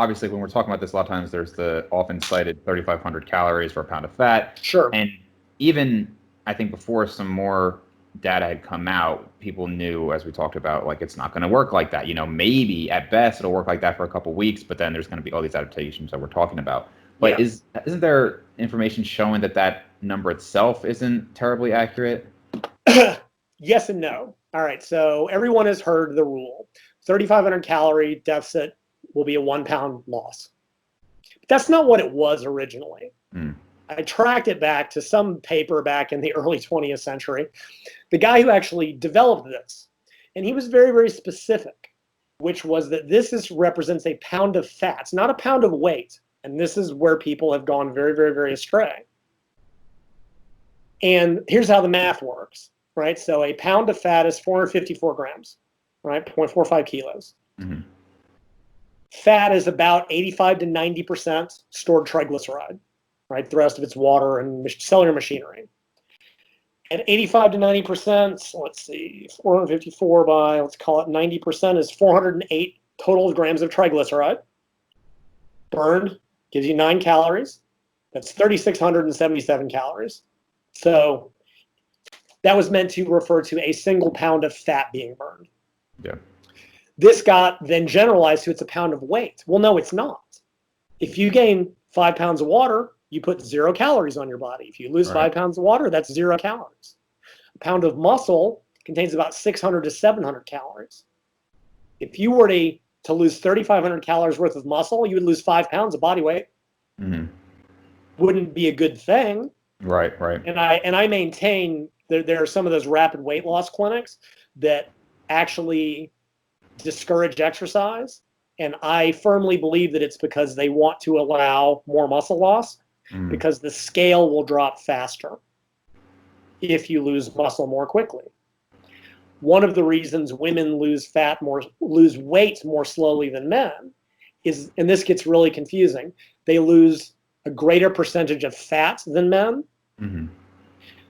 obviously when we're talking about this, a lot of times there's the often cited 3,500 calories for a pound of fat. Sure. And even I think before some more data had come out, people knew, as we talked about, like it's not going to work like that. Maybe at best it'll work like that for a couple of weeks, but then there's going to be all these adaptations that we're talking about. But isn't there information showing that number itself isn't terribly accurate? Yes and no. All right. So everyone has heard the rule: 3,500 calorie deficit will be a 1 pound loss. But that's not what it was originally. I tracked it back to some paper back in the early 20th century. The guy who actually developed this, and he was very, very specific, which was that this represents a pound of fat. It's not a pound of weight. And this is where people have gone very, very, very astray. And here's how the math works, right? So a pound of fat is 454 grams, right? 0.45 kilos. Mm-hmm. Fat is about 85 to 90% stored triglyceride, right? The rest of it's water and cellular machinery. At 85 to 90%, let's see, 454 by, let's call it 90% is 408 total grams of triglyceride. Burned gives you 9 calories. That's 3,677 calories. So that was meant to refer to a single pound of fat being burned. Yeah. This got then generalized to it's a pound of weight. Well, no, it's not. If you gain 5 pounds of water, you put 0 calories on your body. If you lose 5 pounds of water, that's 0 calories. A pound of muscle contains about 600 to 700 calories. If you were to lose 3,500 calories worth of muscle, you would lose 5 pounds of body weight. Mm-hmm. Wouldn't be a good thing. Right. And I maintain there are some of those rapid weight loss clinics that actually discourage exercise. And I firmly believe that it's because they want to allow more muscle loss, because the scale will drop faster if you lose muscle more quickly. One of the reasons women lose weight more slowly than men is, and this gets really confusing, they lose a greater percentage of fat than men. Mm-hmm.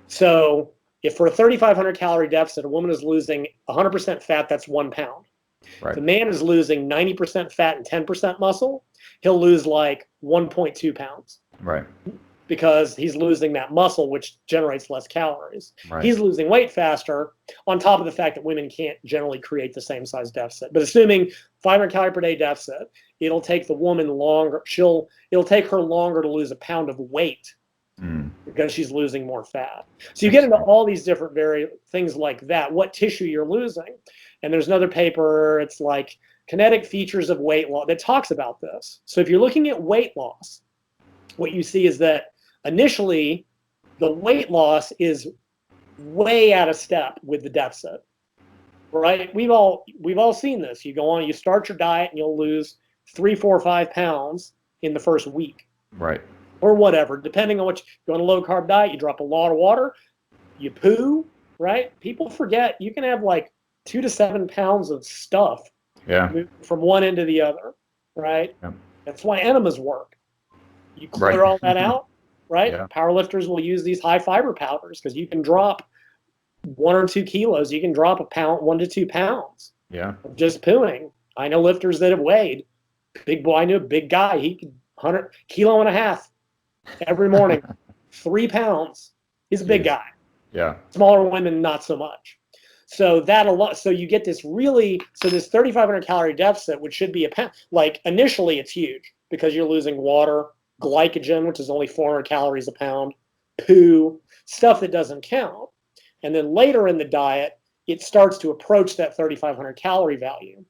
So if for a 3,500 calorie deficit, a woman is losing 100% fat, that's 1 pound. Right. The man is losing 90% fat and 10% muscle, he'll lose like 1.2 pounds. Right. Because he's losing that muscle, which generates less calories. Right. He's losing weight faster, on top of the fact that women can't generally create the same size deficit. But assuming 500 calorie per day deficit, it'll take the woman longer. It'll take her longer to lose a pound of weight because she's losing more fat. So you get into all these different things like that, what tissue you're losing. And there's another paper, it's like kinetic features of weight loss, that talks about this. So if you're looking at weight loss, what you see is that initially the weight loss is way out of step with the deficit, right? We've all seen this. You go on, you start your diet and you'll lose 3, 4, 5 pounds in the first week. Right. Or whatever, depending on what you go on a low carb diet, you drop a lot of water, you poo, right? People forget you can have like 2 to 7 pounds of stuff from one end to the other, right? Yeah. That's why enemas work. You clear all that out, right? Yeah. Powerlifters will use these high fiber powders because you can drop 1 or 2 kilos. You can drop a pound, 1 to 2 pounds. Yeah. Of just pooing. I know lifters that have weighed. Big boy, I knew a big guy. He could 100 kilo and a half every morning, 3 pounds. He's a big guy. Yeah. Smaller women, not so much. So so you get this this 3,500 calorie deficit, which should be a pound. Like initially, it's huge because you're losing water, glycogen, which is only 400 calories a pound, poo, stuff that doesn't count. And then later in the diet, it starts to approach that 3,500 calorie value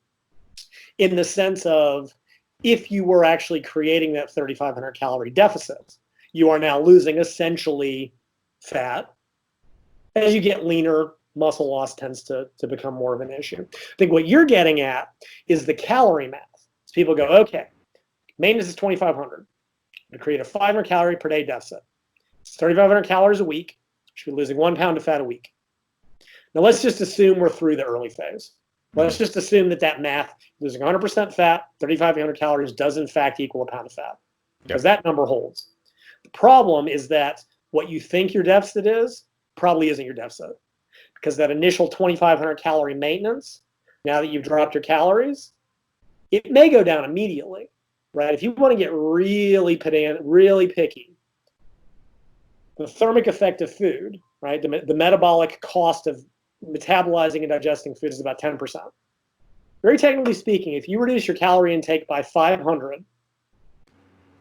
in the sense of if you were actually creating that 3,500 calorie deficit, you are now losing essentially fat. As you get leaner, muscle loss tends to become more of an issue. I think what you're getting at is the calorie math. So people go, okay, maintenance is 2,500. To create a 500 calorie per day deficit. It's 3,500 calories a week. Should be losing 1 pound of fat a week. Now let's just assume we're through the early phase. Let's just assume that math, losing 100% fat, 3,500 calories does in fact equal a pound of fat. Because that number holds. The problem is that what you think your deficit is probably isn't your deficit. Because that initial 2,500 calorie maintenance, now that you've dropped your calories, it may go down immediately. right? If you want to get really pedant, really picky, the thermic effect of food, right? The metabolic cost of metabolizing and digesting food is about 10%. Very technically speaking, if you reduce your calorie intake by 500,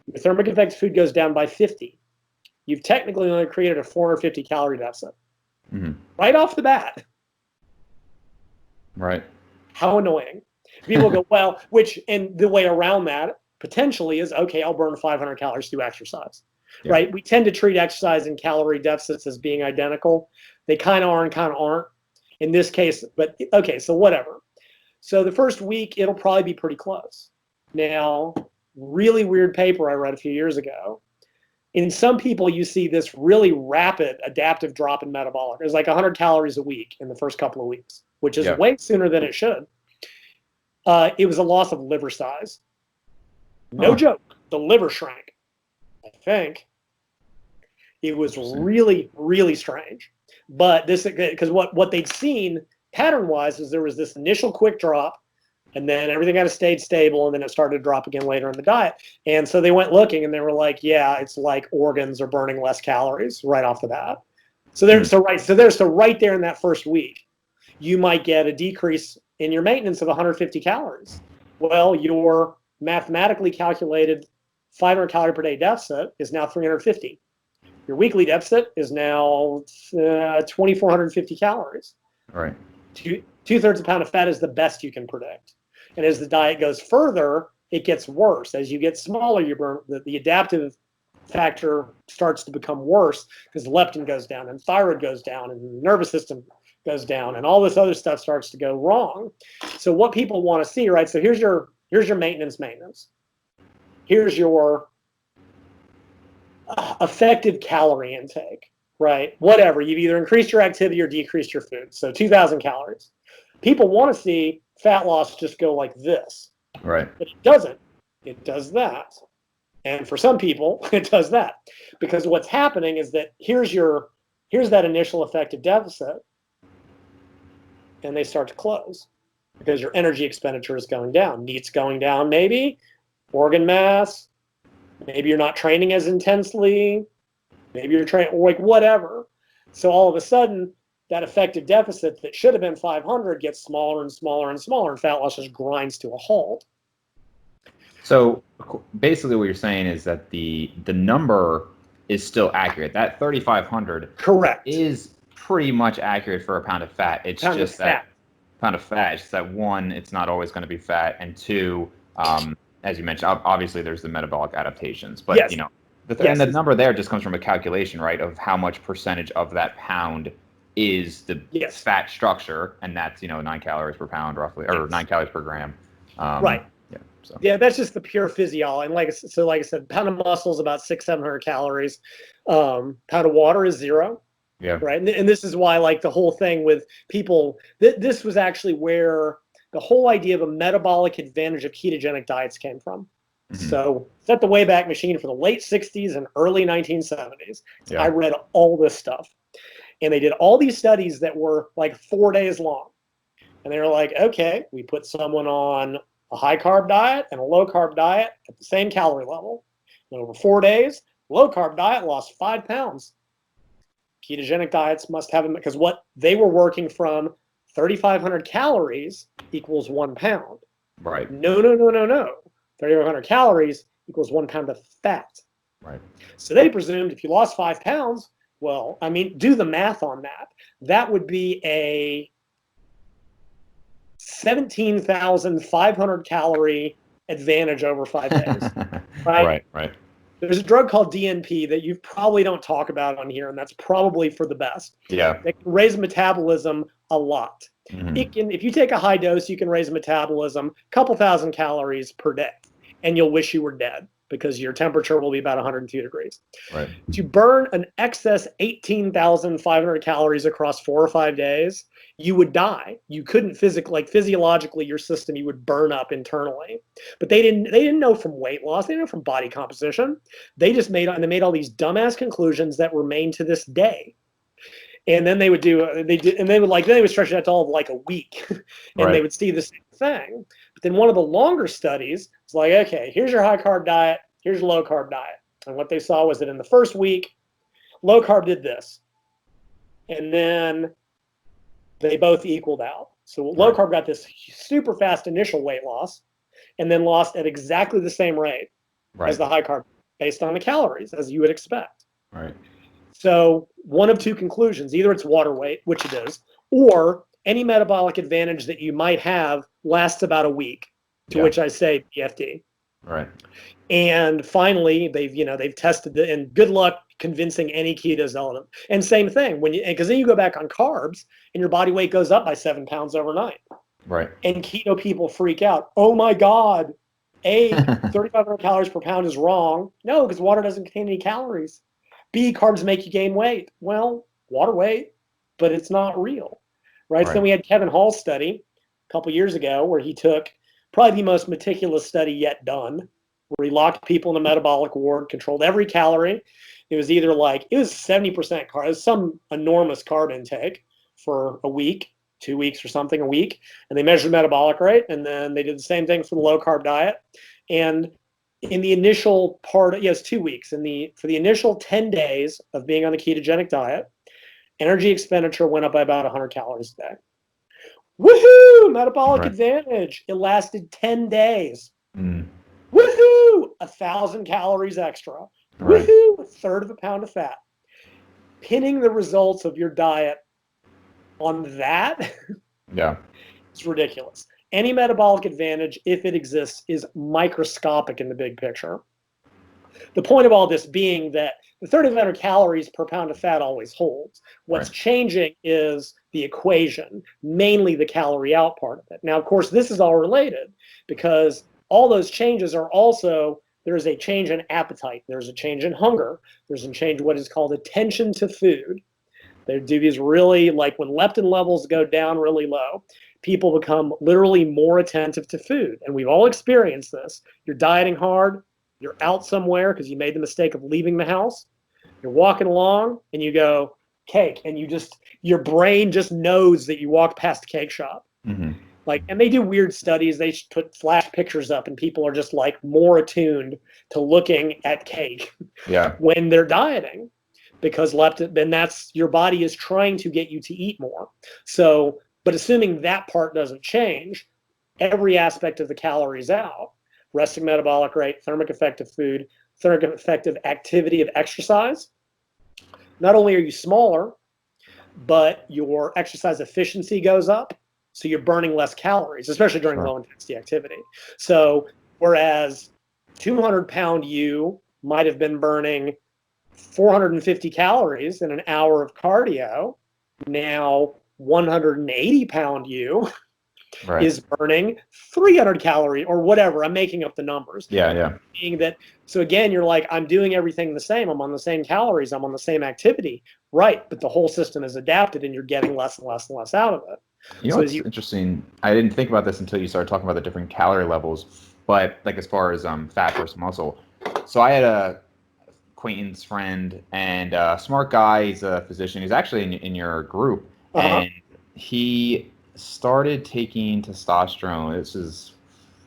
your thermic effect of food goes down by 50. You've technically only created a 450 calorie deficit. Mm-hmm. Right off the bat. Right. How annoying. People go, well, and the way around that potentially is, okay, I'll burn 500 calories through exercise. Yeah. Right? We tend to treat exercise and calorie deficits as being identical. They kind of are and kind of aren't in this case, but okay, so whatever. So the first week, it'll probably be pretty close. Now, really weird paper I read a few years ago. In some people, you see this really rapid adaptive drop in metabolic. It's like 100 calories a week in the first couple of weeks, which is way sooner than it should. It was a loss of liver size. No joke. The liver shrank, I think. It was really, really strange. But this, because what they'd seen pattern-wise is there was this initial quick drop, and then everything kind of stayed stable, and then it started to drop again later in the diet. And so they went looking, and they were like, yeah, it's like organs are burning less calories right off the bat. So right there in that first week, you might get a decrease in your maintenance of 150 calories. Well, your mathematically calculated 500 calorie per day deficit is now 350. Your weekly deficit is now 2,450 calories. Right. Two-thirds of a pound of fat is the best you can predict. And as the diet goes further, it gets worse. As you get smaller, you burn the adaptive factor starts to become worse because leptin goes down and thyroid goes down and the nervous system goes down and all this other stuff starts to go wrong. So what people want to see, right? So here's your maintenance. Here's your effective calorie intake, right? Whatever. You've either increased your activity or decreased your food. So 2,000 calories. People want to see fat loss just go like this. Right. But it doesn't. It does that. And for some people, it does that. Because what's happening is that here's that initial effective deficit, and they start to close because your energy expenditure is going down. NEAT's going down, maybe. Organ mass. Maybe you're not training as intensely. Maybe you're training, like whatever. So all of a sudden, that effective deficit that should have been 500 gets smaller and smaller and smaller, and fat loss just grinds to a halt. So basically what you're saying is that the number is still accurate. That 3,500 correct is pretty much accurate for a pound of fat. It's just that pound of fat. It's just that one, it's not always going to be fat, and two, as you mentioned, obviously there's the metabolic adaptations, but yes. You know, and the number there just comes from a calculation, right, of how much percentage of that pound is the fat structure, and that's 9 calories per pound roughly, or 9 calories per gram. Right. Yeah. So. Yeah, that's just the pure physiology. And like I said, pound of muscle is about 600-700 calories. Pound of water is 0. Yeah. Right. And this is why, like, the whole thing with people, this was actually where the whole idea of a metabolic advantage of ketogenic diets came from. Mm-hmm. So set the Wayback Machine for the late 60s and early 1970s. Yeah. I read all this stuff. And they did all these studies that were like 4 days long. And they were like, okay, we put someone on a high-carb diet and a low-carb diet at the same calorie level. And over 4 days, low-carb diet lost 5 pounds. Ketogenic diets must have them, because what they were working from 3,500 calories equals 1 pound. Right. No. 3,500 calories equals 1 pound of fat. Right. So they presumed if you lost 5 pounds, well, I mean, do the math on that. That would be a 17,500 calorie advantage over 5 days. Right? Right. There's a drug called DNP that you probably don't talk about on here, and that's probably for the best. Yeah. It can raise metabolism a lot. Mm-hmm. If you take a high dose, you can raise metabolism a couple thousand calories per day, and you'll wish you were dead because your temperature will be about 102 degrees. Right. To burn an excess 18,500 calories across 4 or 5 days, you would die. You couldn't physiologically, your system, you would burn up internally. But they didn't know from weight loss. They didn't know from body composition. They just made all these dumbass conclusions that remain to this day. And then they would they would stretch it out to all of like a week, and Right. they would see the same thing. But then one of the longer studies was like, okay, here's your high carb diet, here's your low carb diet, and what they saw was that in the first week, low carb did this, and then they both equaled out. So low carb got this super fast initial weight loss, and then lost at exactly the same rate as the high carb, based on the calories, as you would expect. Right. So one of two conclusions: either it's water weight, which it is, or any metabolic advantage that you might have lasts about a week. To which I say BFD. Right. And finally, they've tested it, and good luck convincing any keto zealot. And same thing because then you go back on carbs, and your body weight goes up by 7 pounds overnight. Right. And keto people freak out. Oh my God, 3,500 calories per pound is wrong. No, because water doesn't contain any calories. B, carbs make you gain weight. Well, water weight, but it's not real, right? So then we had Kevin Hall's study a couple years ago where he took probably the most meticulous study yet done, where he locked people in a metabolic ward, controlled every calorie. It was 70% carb, it was some enormous carb intake for a week, 2 weeks or something a week. And they measured metabolic rate, and then they did the same thing for the low carb diet. And in the initial part, yes, 2 weeks. For the initial 10 days of being on the ketogenic diet, energy expenditure went up by about 100 calories a day. Woohoo! Metabolic advantage. It lasted 10 days. Woohoo! 1,000 calories extra. Woohoo! A third of a pound of fat. Pinning the results of your diet on that, it's ridiculous. Any metabolic advantage, if it exists, is microscopic in the big picture. The point of all this being that the 3,500 calories per pound of fat always holds. What's changing is the equation, mainly the calorie out part of it. Now, of course, this is all related because all those changes are also, there is a change in appetite, there's a change in hunger, there's a change in what is called attention to food. They do these really, like when leptin levels go down really low, people become literally more attentive to food. And we've all experienced this. You're dieting hard, you're out somewhere because you made the mistake of leaving the house. You're walking along and you go, cake. And your brain just knows that you walked past a cake shop. And they do weird studies. They put flash pictures up and people are just like more attuned to looking at cake when they're dieting. Because leptin, then that's your body is trying to get you to eat more. So, but assuming that part doesn't change, every aspect of the calories out, resting metabolic rate, thermic effect of food, thermic effect of activity of exercise, not only are you smaller, but your exercise efficiency goes up. So you're burning less calories, especially during low intensity activity. So whereas 200-pound you might have been burning 450 calories in an hour of cardio, now 180-pound you is burning 300 calories or whatever. I'm making up the numbers. Being that, so again, you're like, I'm doing everything the same. I'm on the same calories. I'm on the same activity. Right. But the whole system is adapted and you're getting less and less and less out of it. You know what's interesting? I didn't think about this until you started talking about the different calorie levels, but like as far as fat versus muscle. So I had a acquaintance friend and a smart guy. He's a physician. He's actually in your group. And he started taking testosterone. This is,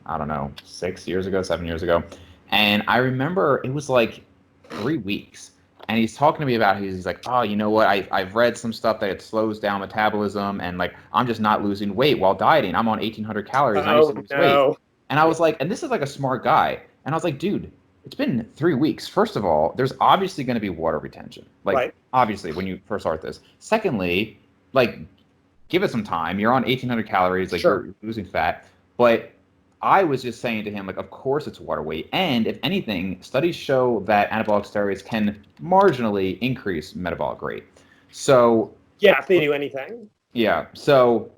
I don't know, 7 years ago. And I remember it was like 3 weeks. And he's talking to me about it. He's like, oh, you know what? I've read some stuff that it slows down metabolism. And like, I'm just not losing weight while dieting. I'm on 1,800 calories. And I used to lose weight. And I was like, and this is like a smart guy. And I was like, dude, it's been 3 weeks. First of all, there's obviously going to be water retention. Like, obviously, when you first start this. Secondly, like, give it some time. You're on 1,800 calories. Like, you're losing fat. But I was just saying to him, like, of course it's water weight. And if anything, studies show that anabolic steroids can marginally increase metabolic rate. So yeah, if they do anything. Yeah. So,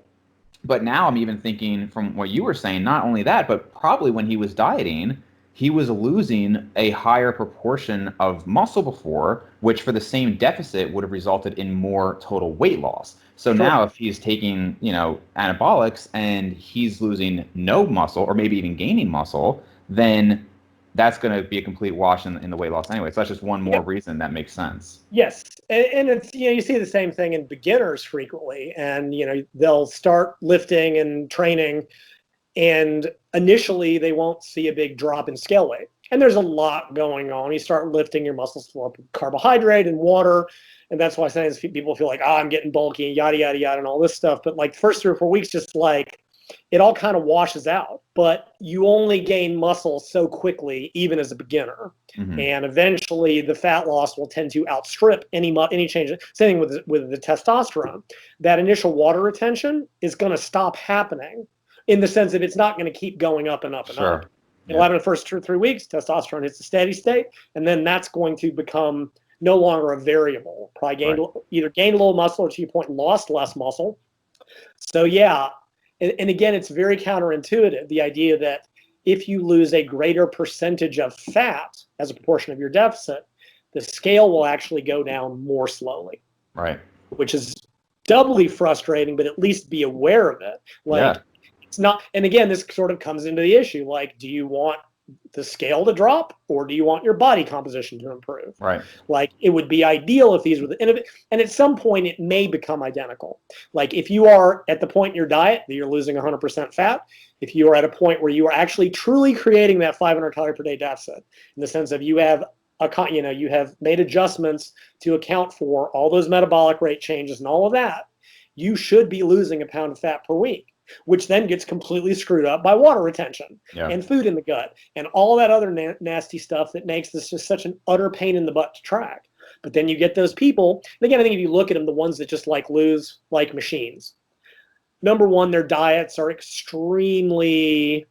but now I'm even thinking from what you were saying, not only that, but probably when he was dieting, he was losing a higher proportion of muscle before, which for the same deficit would have resulted in more total weight loss. So now if he's taking, anabolics and he's losing no muscle or maybe even gaining muscle, then that's going to be a complete wash in the weight loss anyway. So that's just one more reason that makes sense. Yes, and it's, you see the same thing in beginners frequently, and they'll start lifting and training, and initially they won't see a big drop in scale weight. And there's a lot going on. You start lifting, your muscles fill up with carbohydrate and water, and that's why sometimes people feel like, I'm getting bulky and yada yada yada and all this stuff. But like the first 3 or 4 weeks, just like it all kind of washes out. But you only gain muscle so quickly, even as a beginner. Mm-hmm. And eventually the fat loss will tend to outstrip any change. Same thing with the testosterone. That initial water retention is going to stop happening, in the sense that it's not going to keep going up and up and up. It'll happen in the first 2 or 3 weeks, testosterone hits a steady state, and then that's going to become no longer a variable. Probably either gained a little muscle, or to your point, lost less muscle. So yeah, and again, it's very counterintuitive, the idea that if you lose a greater percentage of fat as a proportion of your deficit, the scale will actually go down more slowly. Right. Which is doubly frustrating, but at least be aware of it. Like, it's not, and again, this sort of comes into the issue, like, do you want the scale to drop, or do you want your body composition to improve? Right. Like, it would be ideal if these were and at some point it may become identical. Like, if you are at the point in your diet that you're losing 100% fat, if you are at a point where you are actually truly creating that 500 calorie per day deficit, in the sense of you have you have made adjustments to account for all those metabolic rate changes and all of that, you should be losing a pound of fat per week, which then gets completely screwed up by water retention and food in the gut and all that other nasty stuff that makes this just such an utter pain in the butt to track. But then you get those people, and again, I think if you look at them, the ones that just lose like machines. Number one, their diets are extremely,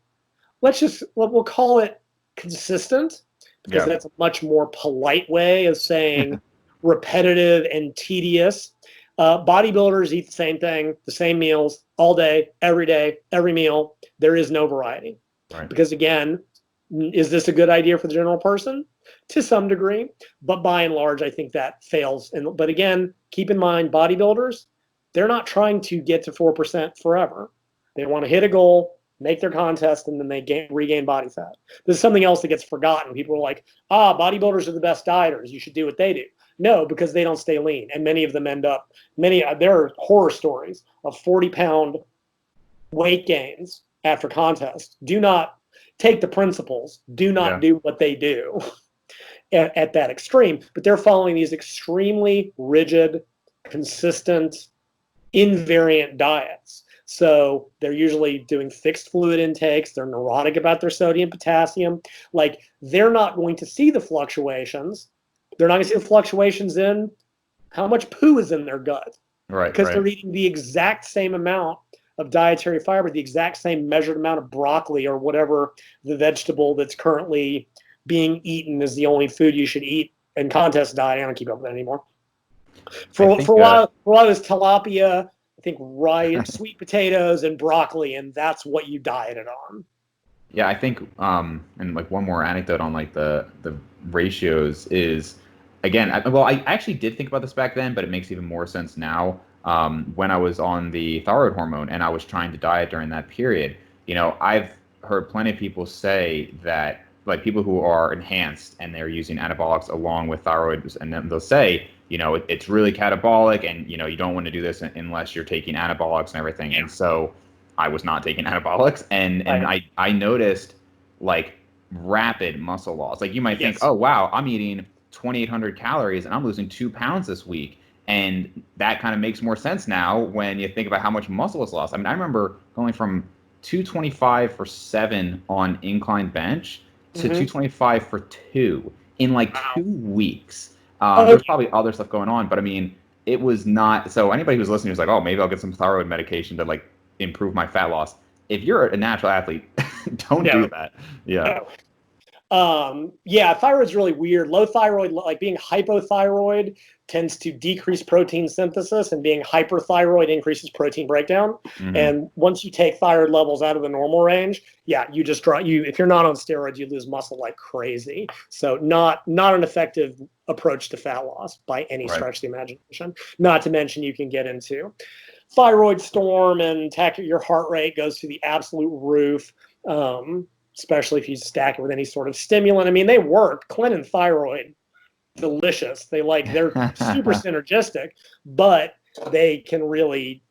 we'll call it consistent, because that's a much more polite way of saying repetitive and tedious. Bodybuilders eat the same thing, the same meals all day, every meal. There is no variety. Right. Because again, is this a good idea for the general person? To some degree, but by and large, I think that fails. But again, keep in mind, bodybuilders, they're not trying to get to 4% forever. They want to hit a goal, make their contest, and then they regain body fat. This is something else that gets forgotten. People are like, bodybuilders are the best dieters. You should do what they do. No, because they don't stay lean. And many of them end up, there are horror stories of 40-pound weight gains after contest. Do not take the principles. Do not do what they do at that extreme. But they're following these extremely rigid, consistent, invariant diets. So they're usually doing fixed fluid intakes. They're neurotic about their sodium, potassium. Like, they're not going to see the fluctuations. They're not going to see the fluctuations in how much poo is in their gut. Right. Because they're eating the exact same amount of dietary fiber, the exact same measured amount of broccoli or whatever the vegetable that's currently being eaten is the only food you should eat in contest diet. I don't keep up with that anymore. For a while, it was tilapia, I think rice, sweet potatoes, and broccoli, and that's what you dieted on. Yeah, I think, and like one more anecdote on like the ratios is, again, I actually did think about this back then, but it makes even more sense now. When I was on the thyroid hormone and I was trying to diet during that period, I've heard plenty of people say that, like, people who are enhanced and they're using anabolics along with thyroid, and then they'll say, it's really catabolic, and you don't want to do this unless you're taking anabolics and everything. And so I was not taking anabolics, and I noticed like rapid muscle loss. Like, you might think, oh wow, I'm eating 2,800 calories and I'm losing 2 pounds this week. And that kind of makes more sense now when you think about how much muscle is lost. I mean, I remember going from 225 for 7 on incline bench to 225 for 2 in like 2 weeks. There's probably other stuff going on, but I mean, it was not. So anybody who's listening who's like, oh, maybe I'll get some thyroid medication to like improve my fat loss. If you're a natural athlete, don't do that. Yeah. Thyroid's really weird. Low thyroid, like being hypothyroid, tends to decrease protein synthesis, and being hyperthyroid increases protein breakdown. And once you take thyroid levels out of the normal range, you just if you're not on steroids, you lose muscle like crazy. So not an effective approach to fat loss by any stretch of the imagination. Not to mention, you can get into thyroid storm, and your heart rate goes to the absolute roof. especially if you stack it with any sort of stimulant. I mean, they work. Clen and thyroid, delicious. They're super synergistic, but they can really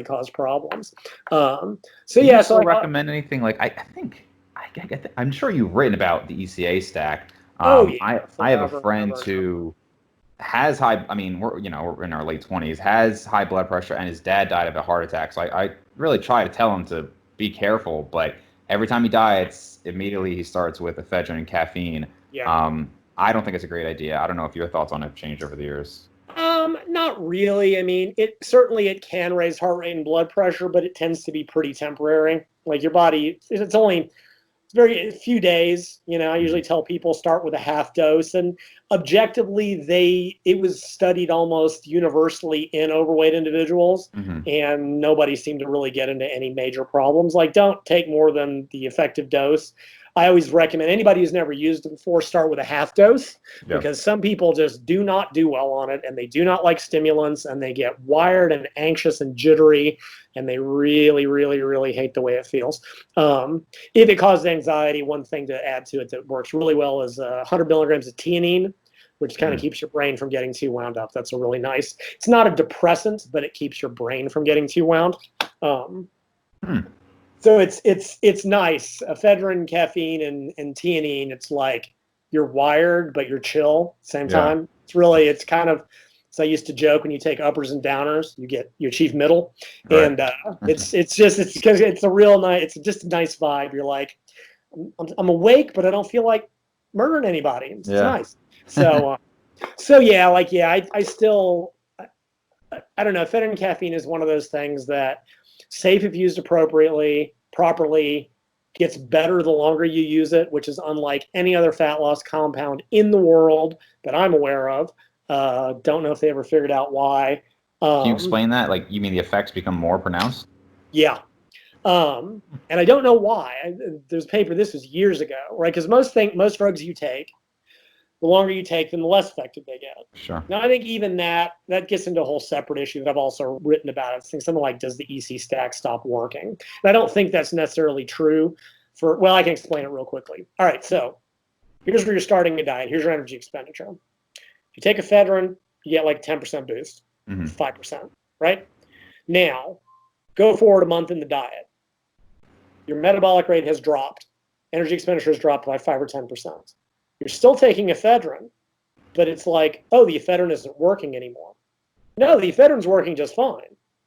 cause problems. So Do yeah, you so recommend anything like I think I get that. I'm sure you've written about the ECA stack. Oh yeah, I have a friend who has high. I mean, we're in our late 20s, has high blood pressure, and his dad died of a heart attack. So I really try to tell him to be careful, but every time he diets, immediately he starts with ephedrine and caffeine. Yeah. I don't think it's a great idea. I don't know if your thoughts on it have changed over the years. Not really. I mean, it can raise heart rate and blood pressure, but it tends to be pretty temporary. Like your body, it's very few days. I usually tell people start with a half dose, and objectively, it was studied almost universally in overweight individuals, and nobody seemed to really get into any major problems. Like, don't take more than the effective dose. I always recommend anybody who's never used it before start with a half dose, because some people just do not do well on it, and they do not like stimulants, and they get wired and anxious and jittery, and they really, really, really hate the way it feels. If it causes anxiety, one thing to add to it that works really well is 100 milligrams of theanine, which kind of keeps your brain from getting too wound up. That's a really nice. It's not a depressant, but it keeps your brain from getting too wound. So it's nice. Ephedrine, caffeine, and theanine. It's like you're wired, but you're chill at the same time. It's kind of. So I used to joke, when you take uppers and downers, you achieve middle, and it's because it's a real nice. It's just a nice vibe. You're like, I'm awake, but I don't feel like murdering anybody. It's nice. So I still. I don't know. Ephedrine and caffeine is one of those things that, safe if used appropriately, properly, gets better the longer you use it, which is unlike any other fat loss compound in the world that I'm aware of. Don't know if they ever figured out why. Can you explain that? Like, you mean the effects become more pronounced? Yeah. And I don't know why. There's a paper, this was years ago, right? Because most drugs you take, the longer you take them, the less effective they get. Sure. Now, I think even that gets into a whole separate issue that I've also written about. I think something like, does the EC stack stop working? And I don't think that's necessarily true I can explain it real quickly. All right, so here's where you're starting a diet. Here's your energy expenditure. If you take ephedrine, you get like 10% boost, 5%, right? Now, go forward a month in the diet. Your metabolic rate has dropped. Energy expenditure has dropped by 5 or 10%. You're still taking ephedrine, but it's like, oh, the ephedrine isn't working anymore. No, the ephedrine's working just fine.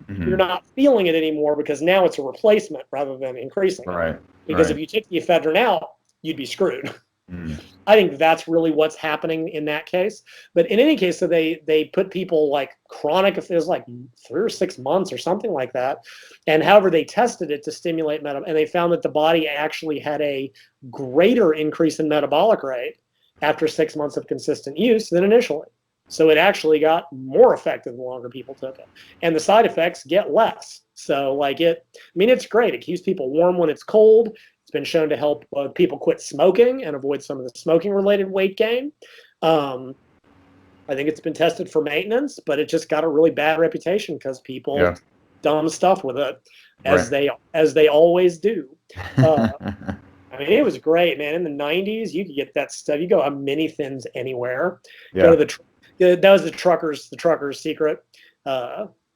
You're not feeling it anymore because now it's a replacement rather than increasing it. Because if you take the ephedrine out, you'd be screwed. I think that's really what's happening in that case. But in any case, so they put people like chronic, if it was like 3 or 6 months or something like that. And however they tested it to stimulate and they found that the body actually had a greater increase in metabolic rate after 6 months of consistent use than initially. So it actually got more effective the longer people took it. And the side effects get less. So it's great. It keeps people warm when it's cold. It's been shown to help people quit smoking and avoid some of the smoking-related weight gain. I think it's been tested for maintenance, but it just got a really bad reputation because people dumb stuff with it, as they always do. It was great, man. In the 90s, you could get that stuff. You go on mini thins anywhere. Go to that was the trucker's secret.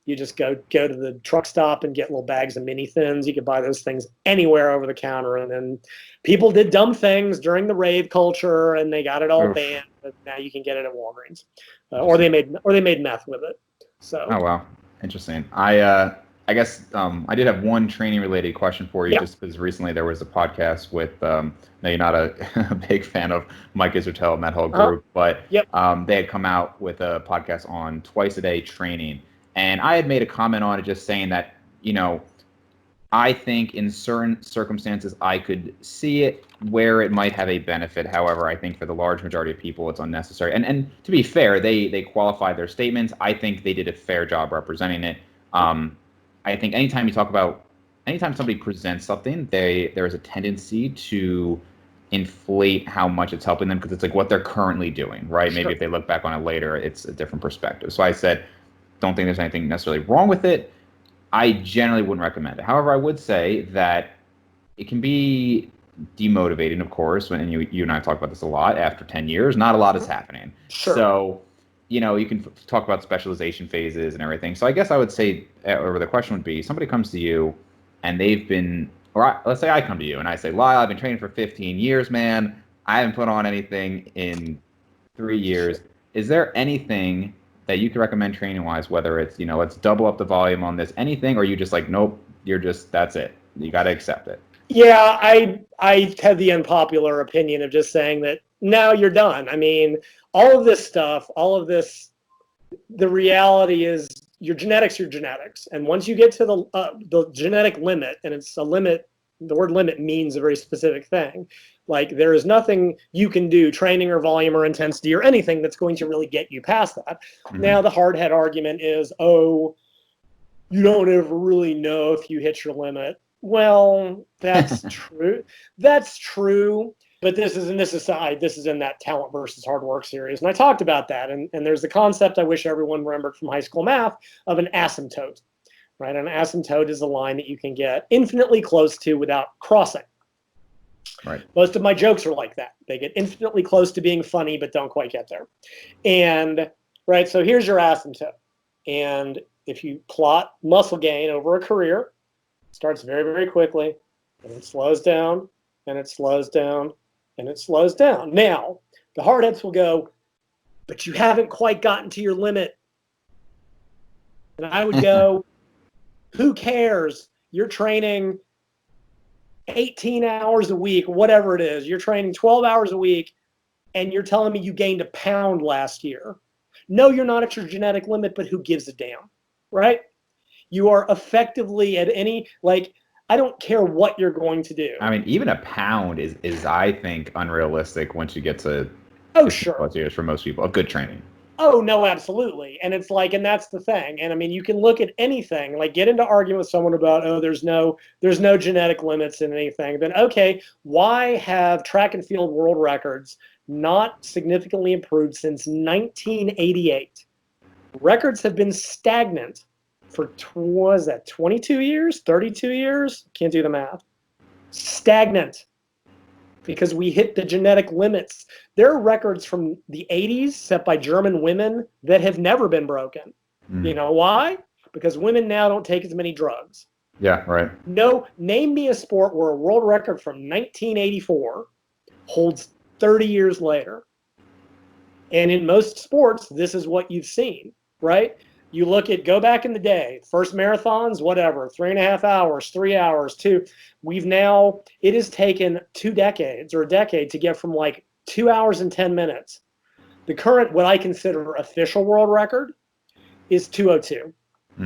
You just go to the truck stop and get little bags of mini thins. You could buy those things anywhere over the counter. And then people did dumb things during the rave culture, and they got it all banned. But now you can get it at Walgreens, or they made meth with it. So. Oh wow, interesting. I guess I did have one training related question for you, just because recently there was a podcast with. Now you're not a big fan of Mike Isertel and that whole group, but they had come out with a podcast on twice a day training. And I had made a comment on it, just saying that, I think in certain circumstances I could see it where it might have a benefit. However, I think for the large majority of people, it's unnecessary. And to be fair, they qualified their statements. I think they did a fair job representing it. I think anytime somebody presents something, there is a tendency to inflate how much it's helping them because it's like what they're currently doing, right? Maybe if they look back on it later, it's a different perspective. So I said, don't think there's anything necessarily wrong with it. I generally wouldn't recommend it. However, I would say that it can be demotivating, of course, when you and I talk about this a lot. After 10 years, not a lot is happening. Sure. So, you can talk about specialization phases and everything. So I guess I would say, or the question would be, somebody comes to you and they've been, let's say I come to you and I say, Lyle, I've been training for 15 years, man. I haven't put on anything in 3 years. Is there anything that you could recommend training wise, whether it's, let's double up the volume on this, anything, or you just like, nope, that's it. You got to accept it. Yeah, I have the unpopular opinion of just saying that now you're done. I mean, all of this stuff, the reality is your genetics. And once you get to the genetic limit, and it's a limit, the word limit means a very specific thing. Like there is nothing you can do, training or volume or intensity or anything that's going to really get you past that. Mm-hmm. Now the hard head argument is, oh, you don't ever really know if you hit your limit. Well, that's true. That's true. But this is in that talent versus hard work series. And I talked about that. And there's the concept I wish everyone remembered from high school math of an asymptote, right? An asymptote is a line that you can get infinitely close to without crossing. Right. Most of my jokes are like that. They get infinitely close to being funny, but don't quite get there. And, right, so here's your asymptote. And if you plot muscle gain over a career, it starts very, very quickly, and it slows down, and it slows down, and it slows down. Now, the hardheads will go, but you haven't quite gotten to your limit. And I would go, who cares? You're training 18 hours a week, whatever it is. You're training 12 hours a week, and you're telling me you gained a pound last year. No, you're not at your genetic limit, but who gives a damn, right? You are effectively at any, I don't care what you're going to do. I mean, even a pound is I think, unrealistic once you get to sure. plus years for most people of good training. Oh, no, absolutely. And it's and that's the thing. And I mean, you can look at anything, get into argument with someone about, there's no genetic limits in anything. Then, okay, why have track and field world records not significantly improved since 1988? Records have been stagnant for, 22 years, 32 years? Can't do the math. Stagnant. Because we hit the genetic limits. There are records from the 80s set by German women that have never been broken. Mm. You know why? Because women now don't take as many drugs. Yeah, right. No, name me a sport where a world record from 1984 holds 30 years later. And in most sports, this is what you've seen, right? You go back in the day, first marathons, whatever, 3.5 hours, 3 hours, 2. It has taken 2 decades or a decade to get from 2 hours and 10 minutes. The current, what I consider official world record, is 2:02.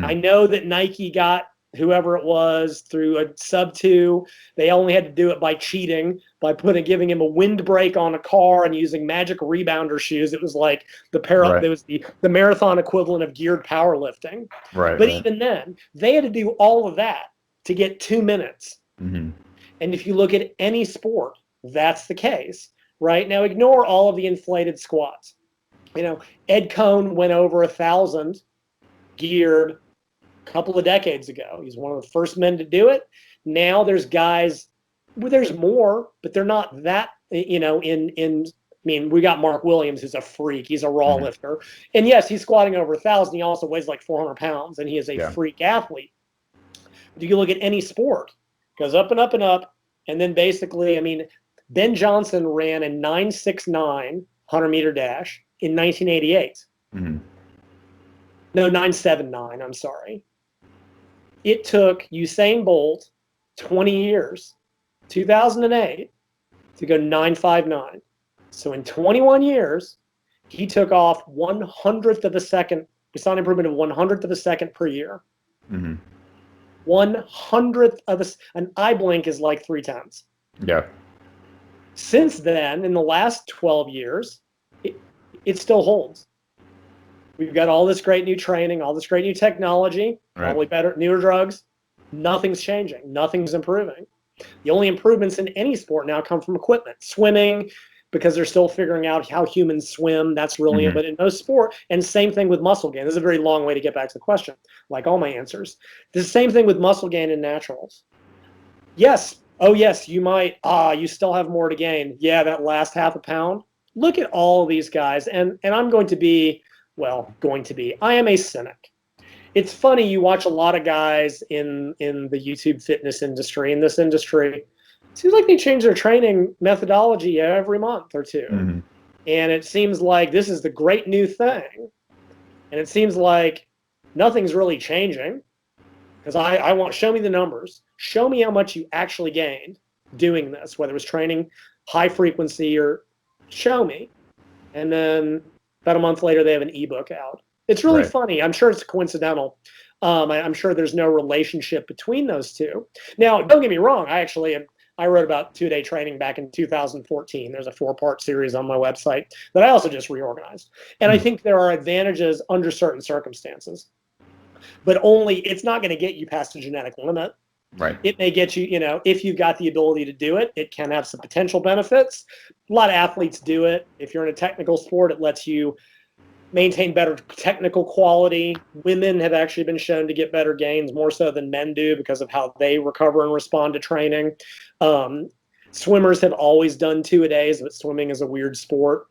I know that Nike got whoever it was through a sub-2. They only had to do it by cheating, by giving him a windbreak on a car and using magic rebounder shoes. It was like it was the marathon equivalent of geared powerlifting. Right. But even then, they had to do all of that to get 2 minutes. Mm-hmm. And if you look at any sport, that's the case. Right? Now, ignore all of the inflated squats. Ed Cohn went over 1,000 geared couple of decades ago. He's one of the first men to do it. Now there's guys, there's more, but they're not that, we got Mark Williams, who's a freak. He's a raw lifter. And yes, he's squatting over 1,000. He also weighs 400 pounds, and he is a freak athlete. But you look at any sport, goes up and up and up. And then basically, Ben Johnson ran a 9.69 100-meter dash in 1988. Mm-hmm. No, 9.79, I'm sorry. It took Usain Bolt 20 years, 2008, to go 9.59. So in 21 years, he took off 1/100th of a second. We saw an improvement of 1/100th of a second per year. Mm-hmm. 1/100th of an eye blink is 3 times. Yeah. Since then, in the last 12 years, it still holds. We've got all this great new training, all this great new technology, probably better, newer drugs. Nothing's changing. Nothing's improving. The only improvements in any sport now come from equipment. Swimming, because they're still figuring out how humans swim. That's really but in most sport. And same thing with muscle gain. This is a very long way to get back to the question, like all my answers. The same thing with muscle gain in naturals. Yes, Oh yes, you might. You still have more to gain. Yeah, that last half a pound. Look at all of these guys, and I'm going to be, well, going to be. I am a cynic. It's funny, you watch a lot of guys in the YouTube fitness industry, in this industry. It seems like they change their training methodology every month or two. Mm-hmm. And it seems like this is the great new thing. And it seems like nothing's really changing, because I want, show me the numbers. Show me how much you actually gained doing this, whether it was training high frequency or show me. And then about a month later, they have an ebook out. It's really Right. funny. I'm sure it's coincidental. I'm sure there's no relationship between those two. Now, don't get me wrong. I wrote about 2-day training back in 2014. There's a 4-part series on my website that I also just reorganized. And I think there are advantages under certain circumstances, but only, it's not going to get you past a genetic limit. Right. It may get you, if you've got the ability to do it, it can have some potential benefits. A lot of athletes do it. If you're in a technical sport, it lets you maintain better technical quality. Women have actually been shown to get better gains, more so than men do, because of how they recover and respond to training. Swimmers have always done 2-a-days, but swimming is a weird sport.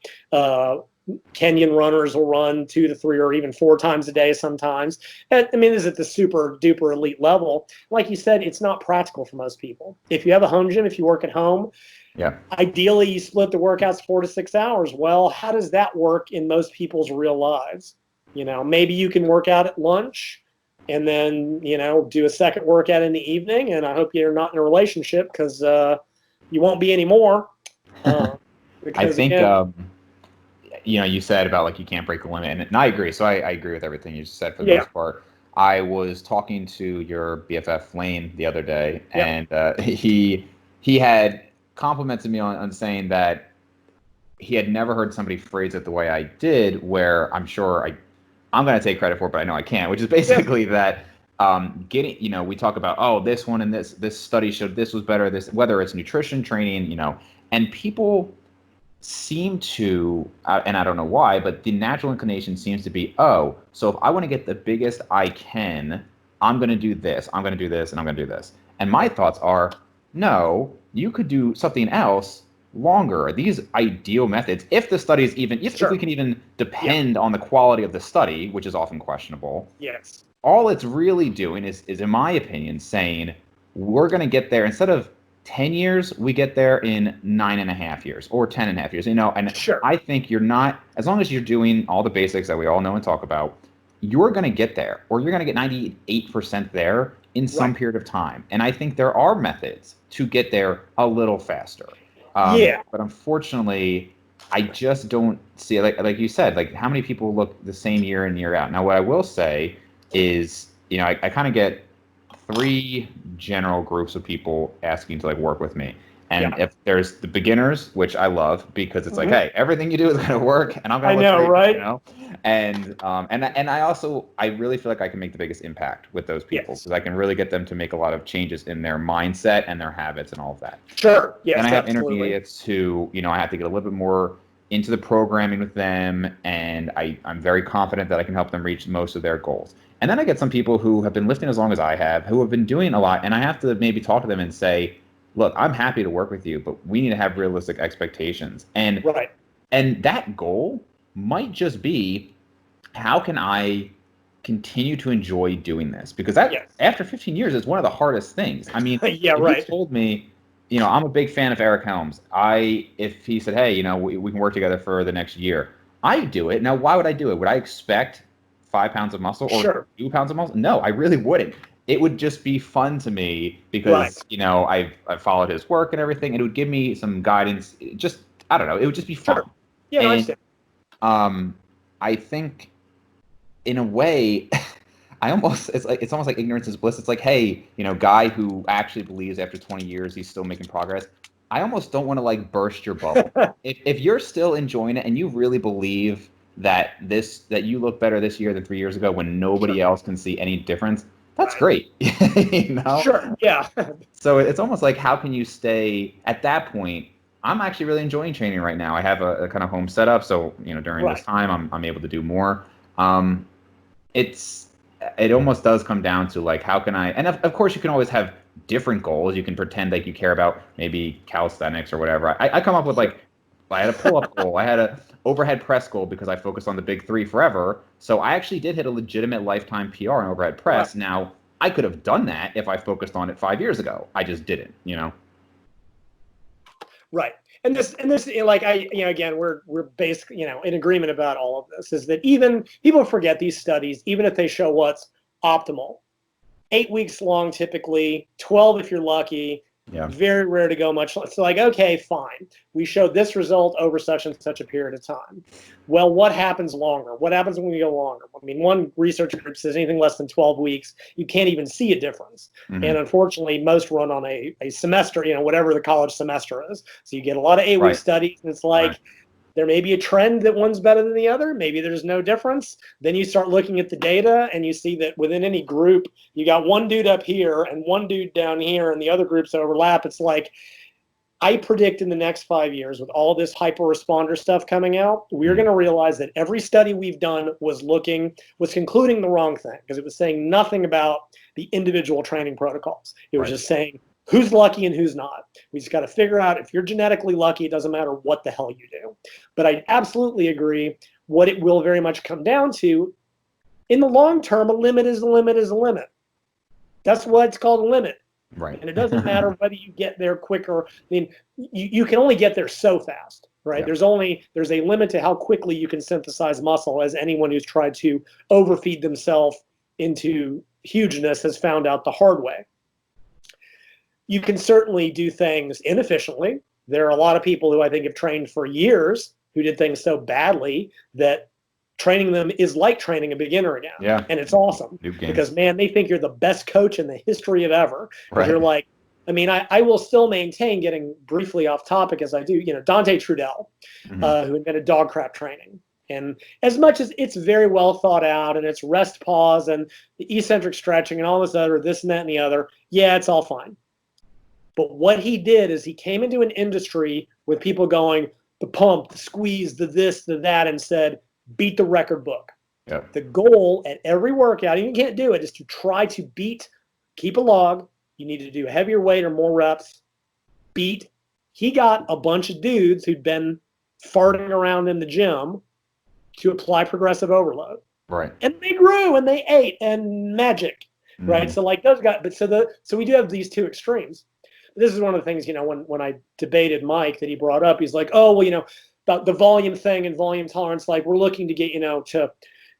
Kenyan runners will run 2 to 3 or even 4 times a day sometimes. And I mean, this is at the super duper elite level. Like you said, it's not practical for most people. If you have a home gym, if you work at home, Yeah. ideally you split the workouts 4 to 6 hours. Well, how does that work in most people's real lives? Maybe you can work out at lunch and then, do a second workout in the evening. And I hope you're not in a relationship, because you won't be anymore. I Because think, again, you said about like you can't break the limit, and I agree. So I agree with everything you just said for the yeah, most part. I was talking to your BFF Lane the other day, yeah, and he had complimented me on saying that he had never heard somebody phrase it the way I did, where I'm sure I'm going to take credit for it, but I know I can't, which is yeah, basically that getting, we talk about, oh, this one and this study showed this was better, this, whether it's nutrition training, and people seem to, and I don't know why, but the natural inclination seems to be, oh, so if I want to get the biggest I can, I'm going to do this, I'm going to do this, and I'm going to do this. And my thoughts are, no, you could do something else longer. These ideal methods, if the study is even, if we sure, can even yeah, depend on the quality of the study, which is often questionable, yes, all it's really doing is in my opinion, saying we're going to get there instead of 10 years, we get there in 9.5 years or 10.5 years, and sure, I think you're not, as long as you're doing all the basics that we all know and talk about, you're going to get there, or you're going to get 98% there in some right, period of time. And I think there are methods to get there a little faster. yeah, But unfortunately, I just don't see it. Like you said, like how many people look the same year in year out. Now, what I will say is, I kind of get 3 general groups of people asking to like work with me. And yeah. if there's the beginners, which I love because it's like, Mhm. hey, everything you do is going to work, and I'm going I to look know, great, right? and I also I really feel like I can make the biggest impact with those people Yes, because I can really get them to make a lot of changes in their mindset and their habits and all of that. sure, Then I yes, have absolutely. intermediates who, I have to get a little bit more into the programming with them, and I'm very confident that I can help them reach most of their goals. And then I get some people who have been lifting as long as I have, who have been doing a lot, and I have to maybe talk to them and say, look, I'm happy to work with you, but we need to have realistic expectations. Right. And that goal might just be, how can I continue to enjoy doing this? Because that, Yes. after 15 years, is one of the hardest things. I mean, Yeah, if you right. told me, I'm a big fan of Eric Helms. If he said, hey, we can work together for the next year, I do it. Now, why would I do it? Would I expect 5 pounds of muscle or Sure. 2 pounds of muscle? No, I really wouldn't. It would just be fun to me Right. because, I've followed his work and everything, and it would give me some guidance. Just, I don't know, it would just be fun. Sure. Yeah, no, I And understand. I think in a way, it's almost like ignorance is bliss. It's like, hey, guy who actually believes after 20 years he's still making progress. I almost don't want to like burst your bubble. If you're still enjoying it and you really believe that you look better this year than 3 years ago when nobody Sure. else can see any difference, that's Right. great. you know? Sure. Yeah. So it's almost like, how can you stay at that point? I'm actually really enjoying training right now. I have a kind of home setup, so during this Right. time I'm able to do more. Um, it's it almost does come down to like, how can I, and of course you can always have different goals. You can pretend like you care about maybe calisthenics or whatever. I come up with like, I had a pull-up goal. I had a overhead press goal because I focused on the big three forever. So I actually did hit a legitimate lifetime PR in overhead press. Right. Now, I could have done that if I focused on it 5 years ago. I just didn't, you know? Right. And this, like again, we're basically, in agreement about all of this, is that even people forget these studies, even if they show what's optimal, 8 weeks long, typically 12 if you're lucky. Yeah. Very rare to go much. It's like, okay, fine. We showed this result over such and such a period of time. Well, what happens longer? What happens when we go longer? I mean, one research group says anything less than 12 weeks, you can't even see a difference. Mm-hmm. And unfortunately, most run on a semester, whatever the college semester is. So you get a lot of 8-week studies, and it's like, there may be a trend that one's better than the other. Maybe there's no difference. Then you start looking at the data and you see that within any group, you got one dude up here and one dude down here and the other groups overlap. It's like, I predict in the next 5 years with all this hyper responder stuff coming out, we're going to realize that every study we've done was concluding the wrong thing, because it was saying nothing about the individual training protocols. It was just saying who's lucky and who's not. We just got to figure out, if you're genetically lucky, it doesn't matter what the hell you do. But I absolutely agree. What it will very much come down to, in the long term, a limit is a limit is a limit. That's why it's called a limit. Right. And it doesn't matter whether you get there quicker. I mean, you can only get there so fast, right? Yeah. There's a limit to how quickly you can synthesize muscle, as anyone who's tried to overfeed themselves into hugeness has found out the hard way. You can certainly do things inefficiently. There are a lot of people who I think have trained for years who did things so badly that training them is like training a beginner again. Yeah. And it's awesome because, man, they think you're the best coach in the history of ever. Right. You're like, I mean, I will still maintain, getting briefly off topic as I do, Dante Trudell, who invented dog crap training. And as much as it's very well thought out and it's rest pause and the eccentric stretching and all this other, this and that and the other, yeah, it's all fine. But what he did is he came into an industry with people going, the pump, the squeeze, the this, the that, and said, beat the record book. Yep. The goal at every workout, and you can't do it, is to try to keep a log. You need to do heavier weight or more reps. He got a bunch of dudes who'd been farting around in the gym to apply progressive overload. Right. And they grew and they ate and magic. Right. So like those guys, but so we do have these two extremes. This is one of the things, when I debated Mike that he brought up, he's like, oh, well, about the volume thing and volume tolerance, like we're looking to get,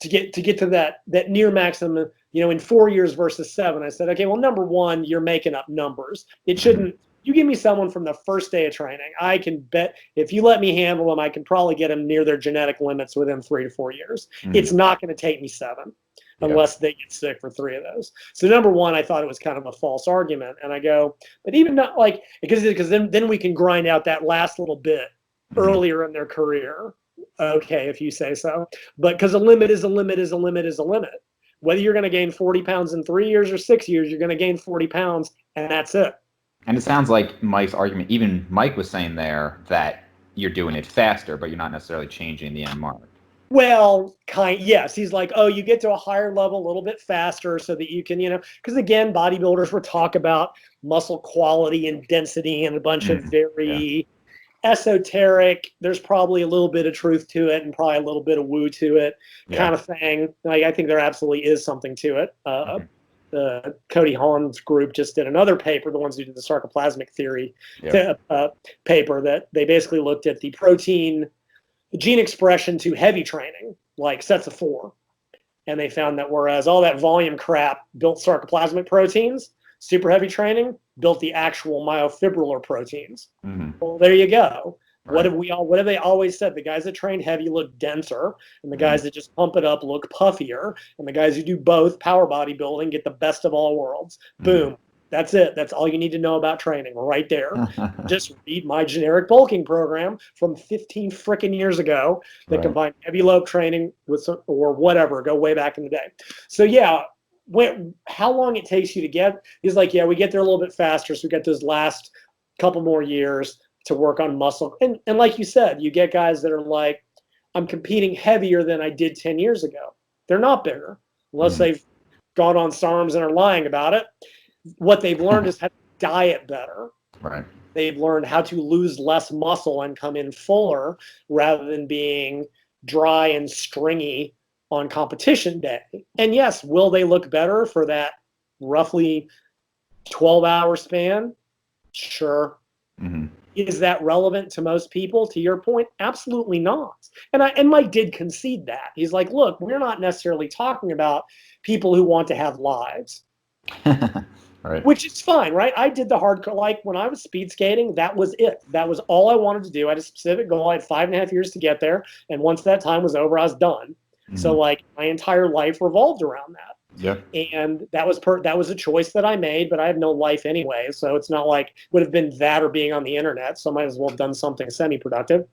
to get to that near maximum, in 4 years versus 7. I said, okay, well, number one, you're making up numbers. It shouldn't, you give me someone from the first day of training, I can bet if you let me handle them, I can probably get them near their genetic limits within 3 to 4 years. It's not going to take me 7. Unless they get sick for 3 of those. So number one, I thought it was kind of a false argument. And I go, but even not like, because then we can grind out that last little bit earlier in their career. Okay, if you say so. But because a limit is a limit is a limit is a limit. Whether you're going to gain 40 pounds in 3 years or 6 years, you're going to gain 40 pounds and that's it. And it sounds like Mike's argument, even Mike was saying there that you're doing it faster, but you're not necessarily changing the end mark. Well, yes. He's like, oh, you get to a higher level a little bit faster so that you can, because again, bodybuilders will talk about muscle quality and density and a bunch of very esoteric, there's probably a little bit of truth to it and probably a little bit of woo to it kind of thing. Like, I think there absolutely is something to it. Cody Hahn's group just did another paper, the ones who did the sarcoplasmic theory paper, that they basically looked at the gene expression to heavy training, like sets of 4. And they found that whereas all that volume crap built sarcoplasmic proteins, super heavy training built the actual myofibrillar proteins. Well, there you go. Right. What have they always said? The guys that train heavy look denser, and the guys that just pump it up look puffier, and the guys who do both, power bodybuilding, get the best of all worlds. Boom. That's it. That's all you need to know about training right there. Just read my generic bulking program from 15 frickin' years ago that combined heavy load training with or whatever, go way back in the day. So how long it takes you to get, he's like, we get there a little bit faster. So we get those last couple more years to work on muscle. And like you said, you get guys that are like, I'm competing heavier than I did 10 years ago. They're not bigger unless they've gone on SARMs and are lying about it. What they've learned is how to diet better. Right. They've learned how to lose less muscle and come in fuller rather than being dry and stringy on competition day. And yes, will they look better for that roughly 12-hour span? Sure. Mm-hmm. Is that relevant to most people? To your point, absolutely not. And Mike did concede that. He's like, look, we're not necessarily talking about people who want to have lives. Right. Which is fine, right? I did the hardcore, like when I was speed skating, that was it. That was all I wanted to do. I had a specific goal. I had 5.5 years to get there. And once that time was over, I was done. Mm-hmm. So like my entire life revolved around that. Yeah. And that was a choice that I made, but I have no life anyway. So it's not like would have been that or being on the internet. So I might as well have done something semi-productive.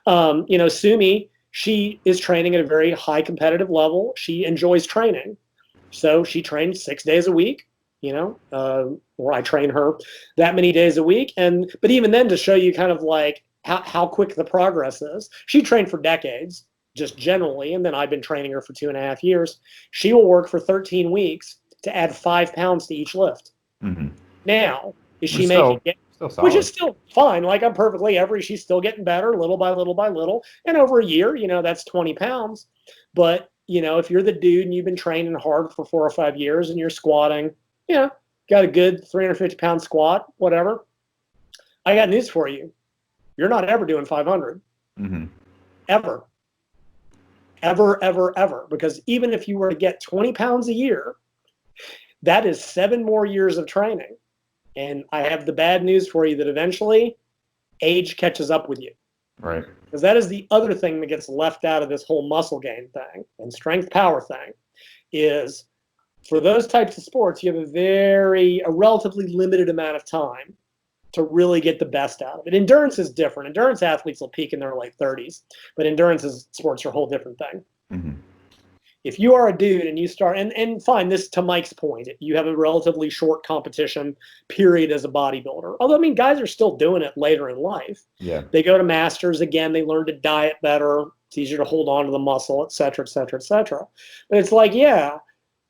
Sumi, she is training at a very high competitive level. She enjoys training. So she trains 6 days a week, or I train her that many days a week. But even then, to show you kind of like how quick the progress is, she trained for decades, just generally, and then I've been training her for 2.5 years. She will work for 13 weeks to add 5 pounds to each lift. Mm-hmm. Is she making it? Which is still fine. Like she's still getting better little by little by little. And over a year, that's 20 pounds. But, if you're the dude and you've been training hard for 4 or 5 years and you're squatting, got a good 350-pound squat, whatever. I got news for you. You're not ever doing 500. Mm-hmm. Ever. Ever, ever, ever. Because even if you were to get 20 pounds a year, that is 7 more years of training. And I have the bad news for you that eventually age catches up with you. Right. Because that is the other thing that gets left out of this whole muscle gain thing and strength power thing is for those types of sports, you have a relatively limited amount of time to really get the best out of it. Endurance is different. Endurance athletes will peak in their late 30s, but endurance sports are a whole different thing. Mm-hmm. If you are a dude and you start, and fine, this to Mike's point, you have a relatively short competition period as a bodybuilder. Although, guys are still doing it later in life. Yeah. They go to masters again. They learn to diet better. It's easier to hold on to the muscle, et cetera, et cetera, et cetera. But it's like, yeah,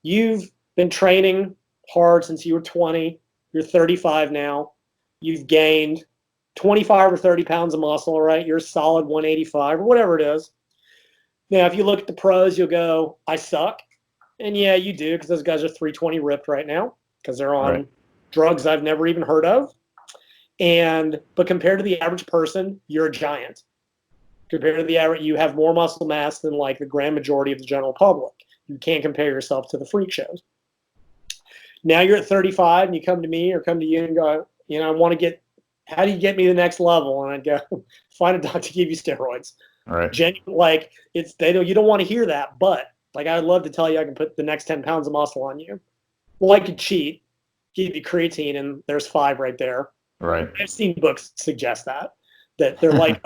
you've been training hard since you were 20. You're 35 now. You've gained 25 or 30 pounds of muscle, right? You're a solid 185 or whatever it is. Now, if you look at the pros, you'll go, I suck. And yeah, you do, because those guys are 320 ripped right now because they're on drugs I've never even heard of. But compared to the average person, you're a giant. Compared to the average, you have more muscle mass than like the grand majority of the general public. You can't compare yourself to the freak shows. Now you're at 35 and you come to me or come to you and go, I want to how do you get me to the next level? And I'd go, find a doctor to give you steroids. All right. Genuine, you don't want to hear that, but like I'd love to tell you I can put the next 10 pounds of muscle on you. Well, I could cheat, give you creatine, and there's 5 right there. Right. I've seen books suggest that they're like,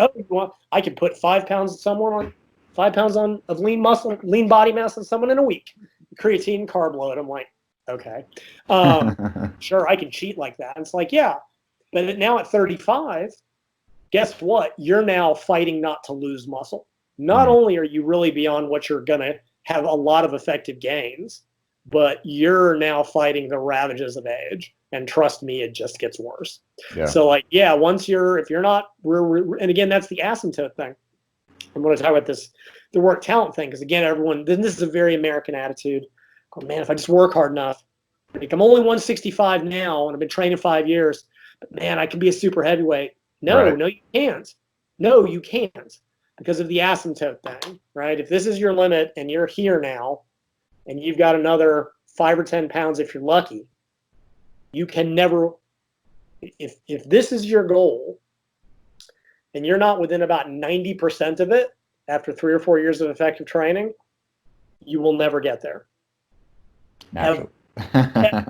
I can put 5 pounds of lean muscle, lean body mass on someone in a week. Creatine, carb load. I'm like, okay, sure, I can cheat like that. And it's like, yeah, but now at 35. Guess what? You're now fighting not to lose muscle. Not only are you really beyond what you're going to have a lot of effective gains, but you're now fighting the ravages of age. And trust me, it just gets worse. Yeah. So if you're not, and again, that's the asymptote thing. I'm going to talk about the work talent thing. Because again, this is a very American attitude. Oh man, if I just work hard enough, I'm only 165 now and I've been training 5 years, but man, I can be a super heavyweight. No, you can't. No, you can't because of the asymptote thing, right? If this is your limit and you're here now and you've got another 5 or 10 pounds if you're lucky, you can never, if this is your goal and you're not within about 90% of it after 3 or 4 years of effective training, you will never get there. Naturally.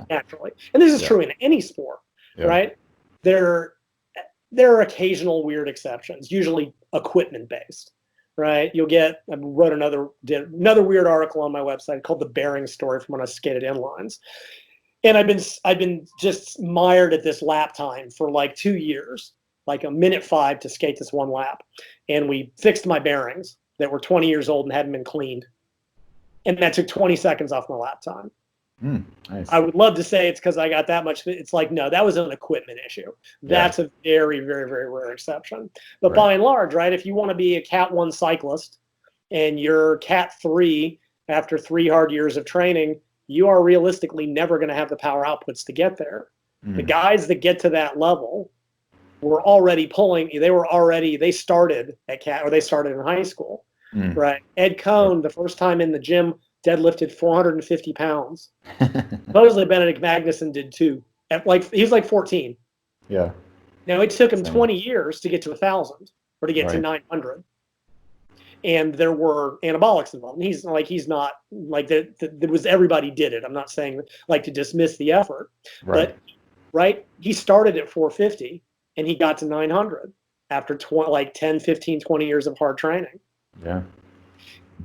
Naturally. And this is true in any sport, right? There are occasional weird exceptions, usually equipment-based, right? I wrote another weird article on my website called The Bearing Story from when I skated inlines. And I've been just mired at this lap time for like 2 years, like a minute 5 to skate this one lap. And we fixed my bearings that were 20 years old and hadn't been cleaned. And that took 20 seconds off my lap time. Nice. I would love to say it's because I got that much. It's like, no, that was an equipment issue. That's a very, very, very rare exception. But by and large, right, if you want to be a Cat 1 cyclist and you're Cat 3 after 3 hard years of training, you are realistically never going to have the power outputs to get there. The guys that get to that level were already pulling. They started at Cat, or they started in high school, right? Ed Cohn, the first time in the gym, deadlifted 450 pounds. Supposedly Benedict Magnuson did too. He was like 14. Yeah. Now it took him 20 years to get to 1,000 or to get to 900. And there were anabolics involved. And he's not like that. There was, everybody did it. I'm not saying like to dismiss the effort, but he started at 450 and he got to 900 after 10, 15, 20 years of hard training. Yeah.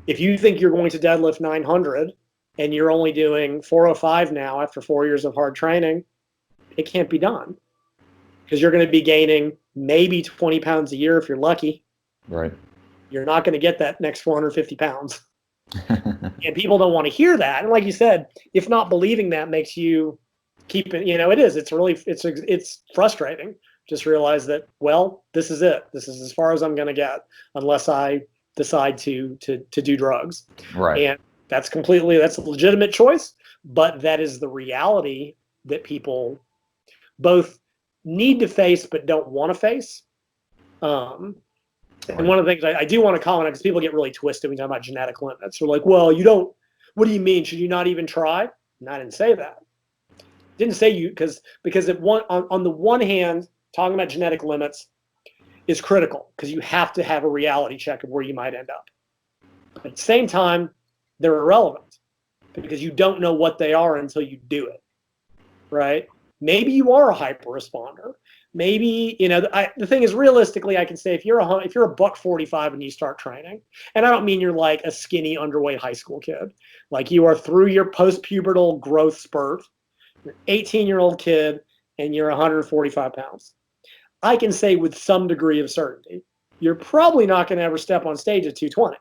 If you think you're going to deadlift 900 and you're only doing 405 now after 4 years of hard training, it can't be done, because you're going to be gaining maybe 20 pounds a year if you're lucky. Right. You're not going to get that next 450 pounds. And people don't want to hear that. And like you said, if not believing that makes you keep it, it's frustrating. Just realize that, well, this is it. This is as far as I'm going to get unless I decide to do drugs. Right. And that's a legitimate choice, but that is the reality that people both need to face but don't want to face. And one of the things I do want to comment on, because people get really twisted when you talk about genetic limits. They're like, well, what do you mean? Should you not even try? And I didn't say that. Didn't say you, because on the one hand, talking about genetic limits is critical, because you have to have a reality check of where you might end up. But at the same time, they're irrelevant, because you don't know what they are until you do it, right? Maybe you are a hyper responder. Maybe, the thing is, realistically, I can say if you're a buck 45 and you start training, and I don't mean you're like a skinny, underweight high school kid, like you are through your post-pubertal growth spurt, you're an 18-year-old kid, and you're 145 pounds. I can say with some degree of certainty, you're probably not going to ever step on stage at 220.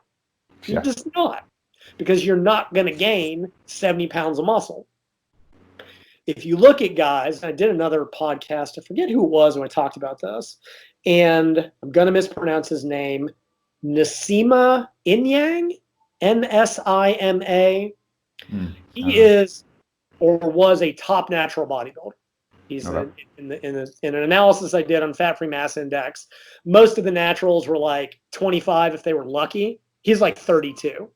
You're just not, because you're not going to gain 70 pounds of muscle. If you look at guys, I did another podcast, I forget who it was when I talked about this, and I'm going to mispronounce his name, Nsima Inyang, Nsima. He is, or was, a top natural bodybuilder. He's in an analysis I did on fat-free mass index. Most of the naturals were like 25 if they were lucky. He's like 32,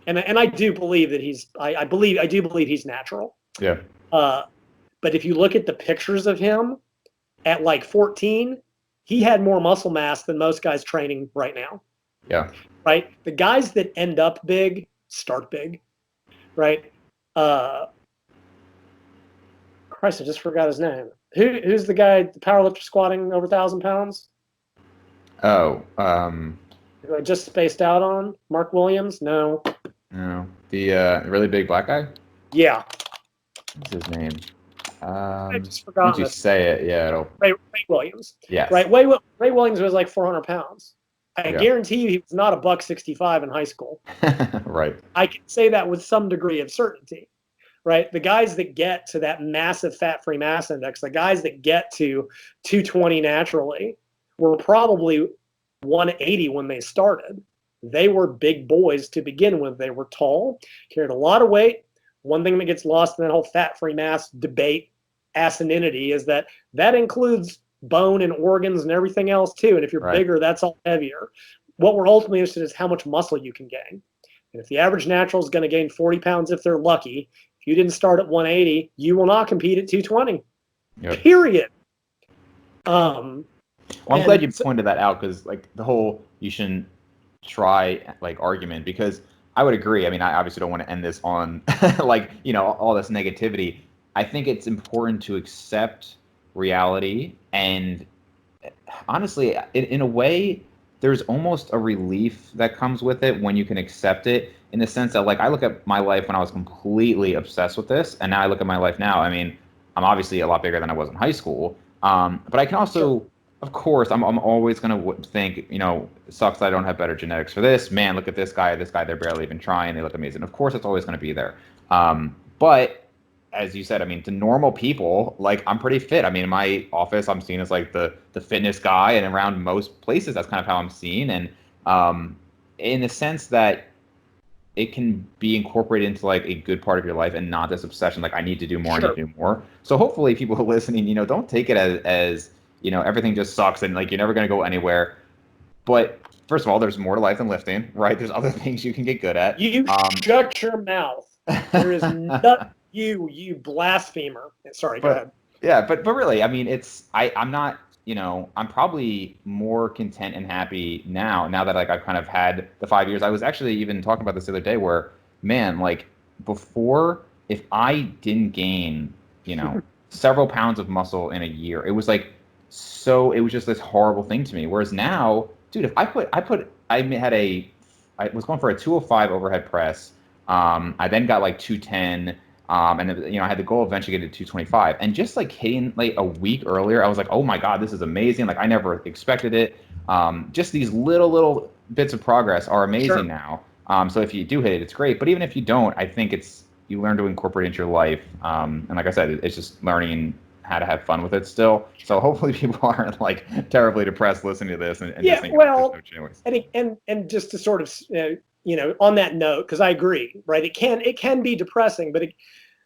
and I do believe that I do believe he's natural. Yeah. But if you look at the pictures of him at like 14, he had more muscle mass than most guys training right now. Yeah. Right. The guys that end up big start big. Right. Christ, I just forgot his name. Who's the guy, the powerlifter squatting over 1,000 pounds? Oh, Who I just spaced out on? Mark Williams? No. No. The really big black guy? Yeah. What's his name? I just forgot. Once you say it, yeah, it'll. Ray Williams. Yes. Right. Ray Williams was like 400 pounds. I guarantee you he was not a buck 65 in high school. Right. I can say that with some degree of certainty. Right. The guys that get to that massive fat-free mass index, the guys that get to 220 naturally, were probably 180 when they started. They were big boys to begin with. They were tall, carried a lot of weight. One thing that gets lost in that whole fat-free mass debate, asininity, is that includes bone and organs and everything else too. And if you're bigger, that's all heavier. What we're ultimately interested in is how much muscle you can gain. And if the average natural is going to gain 40 pounds if they're lucky, if you didn't start at 180, you will not compete at 220. Yep. Period. Well, I'm glad you pointed that out, because like the whole you shouldn't try like argument, because I would agree. I mean, I obviously don't want to end this on like, all this negativity. I think it's important to accept reality, and honestly, in a way, there's almost a relief that comes with it when you can accept it, in the sense that, like, I look at my life when I was completely obsessed with this, and now I look at my life now. I mean, I'm obviously a lot bigger than I was in high school, but I can also, of course, I'm always going to think, it sucks that I don't have better genetics for this. Man, look at this guy, they're barely even trying. They look amazing. Of course, it's always going to be there. But as you said, I mean, to normal people, like I'm pretty fit. I mean, in my office, I'm seen as like the fitness guy, and around most places, that's kind of how I'm seen. And in the sense that it can be incorporated into like a good part of your life and not this obsession like I need to do more, I need Sure. to do more. So hopefully people listening, don't take it as everything just sucks and like you're never going to go anywhere. But first of all, there's more to life than lifting, right? There's other things you can get good at. You shut your mouth. There is not you blasphemer. Sorry, go ahead. Yeah, but really, I mean, I'm not, I'm probably more content and happy now that like I've kind of had the 5 years. I was actually even talking about this the other day where, man, like before, if I didn't gain, several pounds of muscle in a year, it was like it was just this horrible thing to me. Whereas now, dude, if I was going for a 205 overhead press. I then got like 210. And I had the goal of eventually getting to 225, and just like hitting like a week earlier, I was like, oh my God, this is amazing. Like I never expected it. Just these little bits of progress are amazing Sure. now. So if you do hit it, it's great. But even if you don't, I think you learn to incorporate it into your life. And like I said, it's just learning how to have fun with it still. So hopefully people aren't like terribly depressed listening to this and just think well, and just to sort of on that note, because I agree, right? It can be depressing, but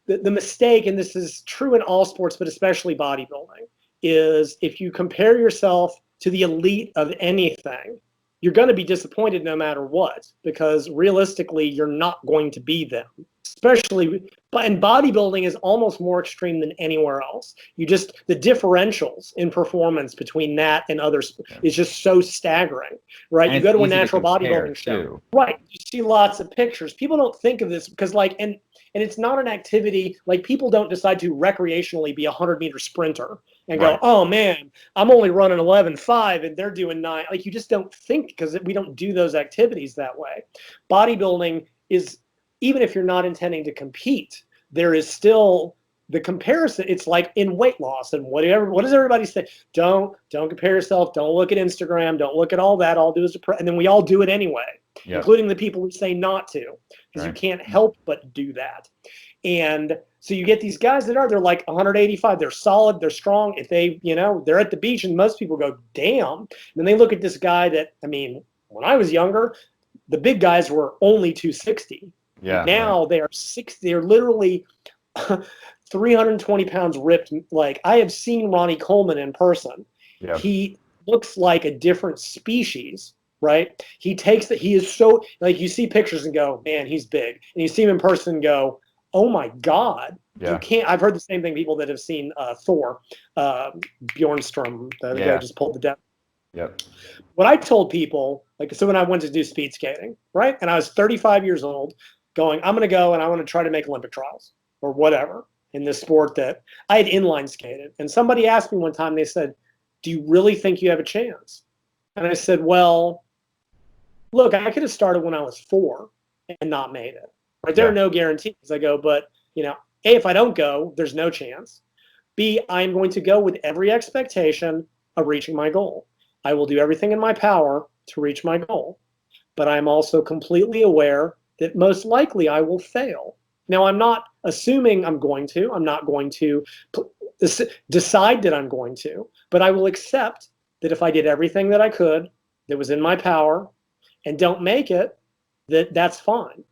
the mistake, and this is true in all sports, but especially bodybuilding, is if you compare yourself to the elite of anything, you're going to be disappointed no matter what, because realistically, you're not going to be them. Especially, and bodybuilding is almost more extreme than anywhere else. The differentials in performance between that and others is just so staggering, right? You go to a natural bodybuilding show, right? You see lots of pictures. People don't think of this because and it's not an activity, like people don't decide to recreationally be a 100-meter sprinter and go, oh man, I'm only running 11.5 and they're doing 9. Like you just don't think, because we don't do those activities that way. Bodybuilding is, even if you're not intending to compete, there is still the comparison. It's like in weight loss and whatever. What does everybody say? Don't compare yourself. Don't look at Instagram. Don't look at all that. All do is and then we all do it anyway, including the people who say not to, because you can't help but do that. And so you get these guys they're like 185. They're solid. They're strong. If they, they're at the beach, and most people go, damn. And then they look at this guy that, I mean, when I was younger, the big guys were only 260. Yeah. Now they are 60. They're literally 320 pounds ripped. Like I have seen Ronnie Coleman in person. Yeah. He looks like a different species, right? He is so, like, you see pictures and go, man, he's big. And you see him in person and go, oh my God. Yeah. You can't. I've heard the same thing. People that have seen Thor, Bjornstrom, the guy just pulled the death. Yep. What I told people, so when I went to do speed skating, right? And I was 35 years old, going, I'm going to go and I want to try to make Olympic trials or whatever in this sport that I had inline skated. And somebody asked me one time, they said, do you really think you have a chance? And I said, well, look, I could have started when I was 4 and not made it. Right? There are no guarantees. I go, but, A, if I don't go, there's no chance. B, I'm going to go with every expectation of reaching my goal. I will do everything in my power to reach my goal. But I'm also completely aware that most likely I will fail. Now, I'm not assuming I'm going to. I'm not going to decide that I'm going to. But I will accept that if I did everything that I could, that was in my power, and don't make it, that's fine.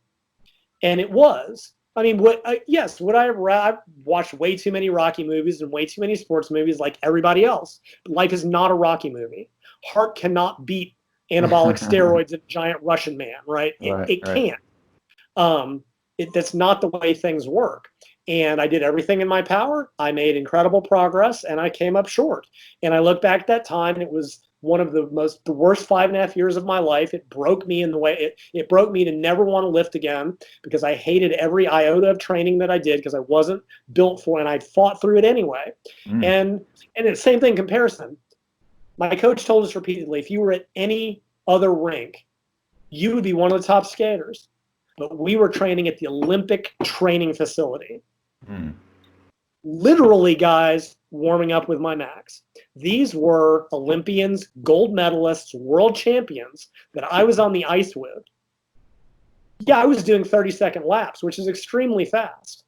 And it was. I mean, I've watched way too many Rocky movies and way too many sports movies like everybody else. But life is not a Rocky movie. Heart cannot beat anabolic steroids and a giant Russian man, right? It can't. That's not the way things work. And I did everything in my power. I made incredible progress, and I came up short. And I look back at that time, and it was one of the worst 5.5 years of my life. It broke me in the way it broke me to never want to lift again, because I hated every iota of training that I did, because I wasn't built for it, and I fought through it anyway. And the same thing, comparison. My coach told us repeatedly, if you were at any other rink, you would be one of the top skaters. But we were training at the Olympic training facility. Literally, guys, warming up with my max. These were Olympians, gold medalists, world champions that I was on the ice with. Yeah, I was doing 30-second laps, which is extremely fast.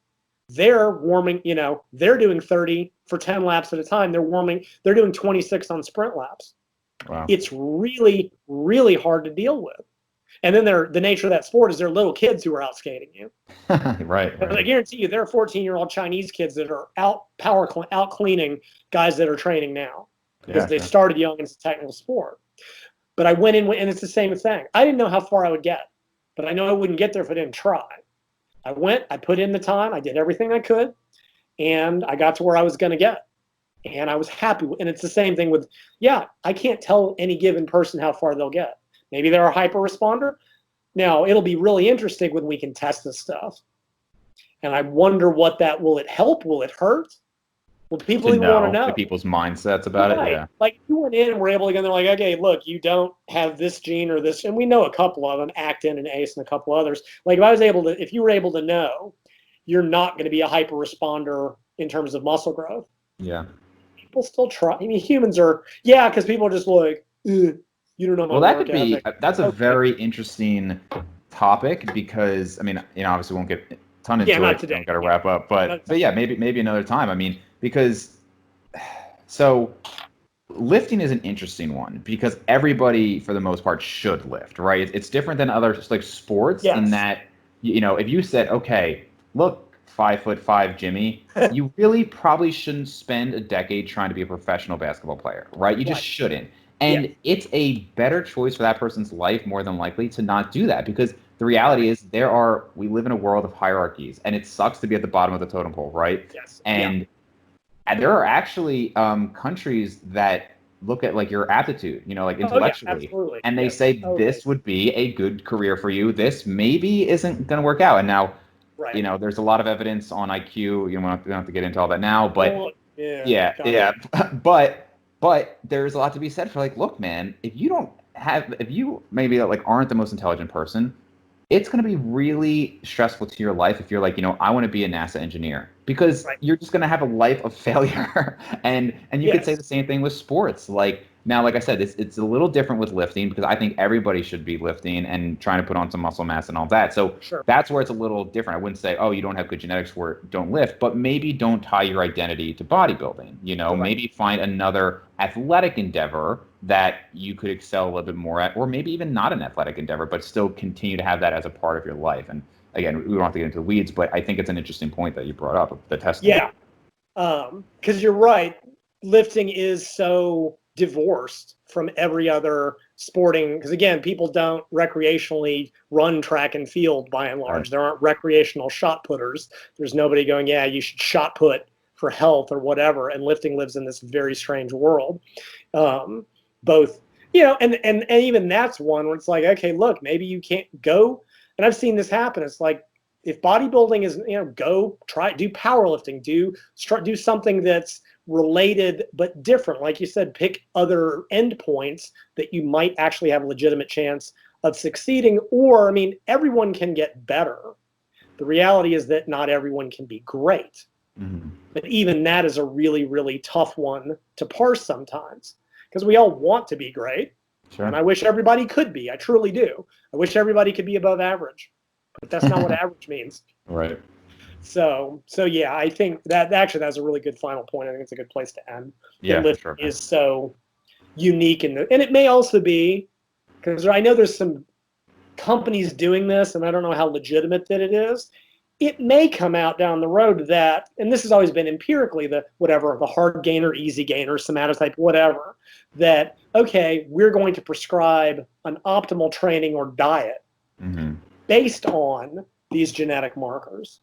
they're warming, they're doing 30 for 10 laps at a time. They're doing 26 on sprint laps. Wow. It's really, really hard to deal with. And then the nature of that sport is they're little kids who are out skating you. Right. And I guarantee you, there are 14-year-old Chinese kids that are out cleaning guys that are training now because they started young and it's a technical sport. But I went in, and it's the same thing. I didn't know how far I would get, but I know I wouldn't get there if I didn't try. I went, I put in the time, I did everything I could, and I got to where I was going to get. And I was happy. And it's the same thing with, I can't tell any given person how far they'll get. Maybe they're a hyper responder. Now, it'll be really interesting when we can test this stuff. And I wonder will it help? Will it hurt? Will people even want to know? The people's mindsets about it, yeah. Like, you went in and were able to go, they're like, okay, look, you don't have this gene or this, and we know a couple of them, actin and ACE and a couple others. Like, if you were able to know, you're not going to be a hyper responder in terms of muscle growth. Yeah. People still try. I mean, humans are, because people are just like, you don't know my work ethic. That's a very interesting topic because, I mean, obviously we won't get a ton into it. Today. Don't got to wrap up, but maybe another time. I mean, because lifting is an interesting one because everybody, for the most part, should lift, right? It's different than other like sports in that, if you said, okay, look, 5'5" Jimmy, you really probably shouldn't spend a decade trying to be a professional basketball player, right? You just shouldn't. And it's a better choice for that person's life, more than likely, to not do that because the reality is we live in a world of hierarchies and it sucks to be at the bottom of the totem pole, right? Yes. And there are actually countries that look at like your aptitude, like intellectually, and they say this would be a good career for you. This maybe isn't going to work out. And now, there's a lot of evidence on IQ. We don't have to get into all that now, but but there's a lot to be said for like, look, man, if you maybe like aren't the most intelligent person, it's going to be really stressful to your life if you're like, I want to be a NASA engineer because you're just going to have a life of failure. and you could say the same thing with sports. Like now, like I said, it's a little different with lifting because I think everybody should be lifting and trying to put on some muscle mass and all that. So that's where it's a little different. I wouldn't say, oh, you don't have good genetics for it, don't lift, but maybe don't tie your identity to bodybuilding. Maybe find another athletic endeavor that you could excel a little bit more at, or maybe even not an athletic endeavor, but still continue to have that as a part of your life. And again, we don't have to get into the weeds, but I think it's an interesting point that you brought up, the testing. Yeah, because you're right. Lifting is so divorced from every other sporting, because again, people don't recreationally run track and field by and large. There aren't recreational shot putters. There's nobody going, you should shot put for health or whatever. And lifting lives in this very strange world. Both, and even that's one where it's like, okay, look, maybe you can't go. And I've seen this happen. It's like, if bodybuilding is, go try, do powerlifting, do something that's related but different. Like you said, pick other endpoints that you might actually have a legitimate chance of succeeding. Or, I mean, everyone can get better. The reality is that not everyone can be great. Mm-hmm. But even that is a really, really tough one to parse sometimes. Because we all want to be great, and I wish everybody could be. I truly do. I wish everybody could be above average, but that's not what average means. Right. So yeah, I think that actually that's a really good final point. I think it's a good place to end. Yeah, lifting is so unique, and it may also be because I know there's some companies doing this, and I don't know how legitimate that it is. It may come out down the road that, and this has always been empirically, the hard gainer, easy gainer, somatotype, whatever, that, okay, we're going to prescribe an optimal training or diet based on these genetic markers.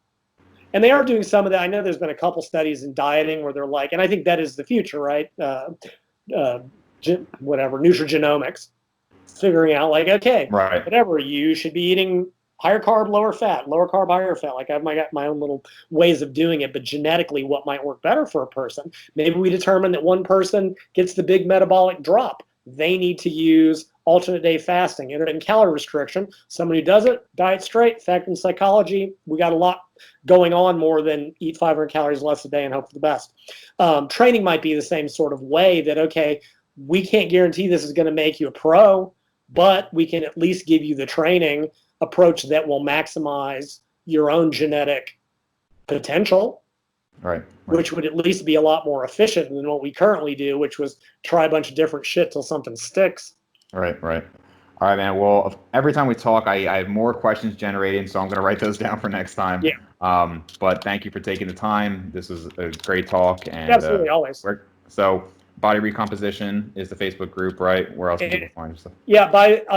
And they are doing some of that. I know there's been a couple studies in dieting where they're like, and I think that is the future, right? Nutrigenomics, figuring out like, okay, whatever, you should be eating higher carb, lower fat, lower carb, higher fat. Like I've got my own little ways of doing it, but genetically what might work better for a person. Maybe we determine that one person gets the big metabolic drop. They need to use alternate day fasting, intermittent calorie restriction. Someone who does it, diet straight, factor in psychology. We got a lot going on more than eat 500 calories less a day and hope for the best. Training might be the same sort of way that, okay, we can't guarantee this is going to make you a pro, but we can at least give you the training approach that will maximize your own genetic potential, Right. which would at least be a lot more efficient than what we currently do, which was try a bunch of different shit till something sticks. Right. Right. All right, man. Well, every time we talk, I have more questions generated, so I'm going to write those down for next time. Yeah. But thank you for taking the time. This was a great talk. And Absolutely, always. So Body Recomposition is the Facebook group, right? Where else can people find your stuff? Yeah,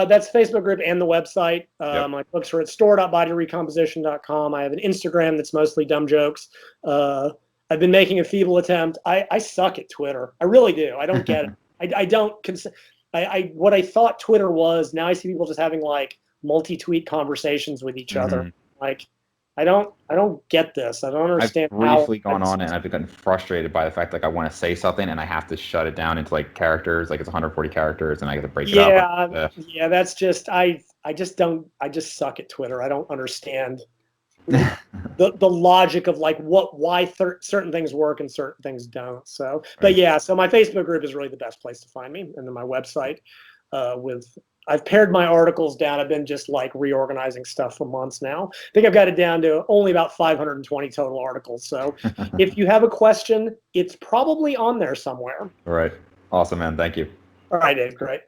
that's Facebook group and the website. My books are at store.bodyrecomposition.com. I have an Instagram that's mostly dumb jokes. I've been making a feeble attempt. I suck at Twitter. I really do. I don't get it. I don't what I thought Twitter was, now I see people just having like multi-tweet conversations with each other. Like, I don't get this. I don't understand. I've briefly gone on and I've gotten frustrated by the fact like I want to say something and I have to shut it down into like characters, like it's 140 characters and I get to break it up. Yeah, that's just I just suck at Twitter. I don't understand the logic of like why certain things work and certain things don't. So, but yeah, so my Facebook group is really the best place to find me, and then my website I've pared my articles down. I've been just like reorganizing stuff for months now. I think I've got it down to only about 520 total articles. So if you have a question, it's probably on there somewhere. All right. Awesome, man. Thank you. All right, Dave. Great.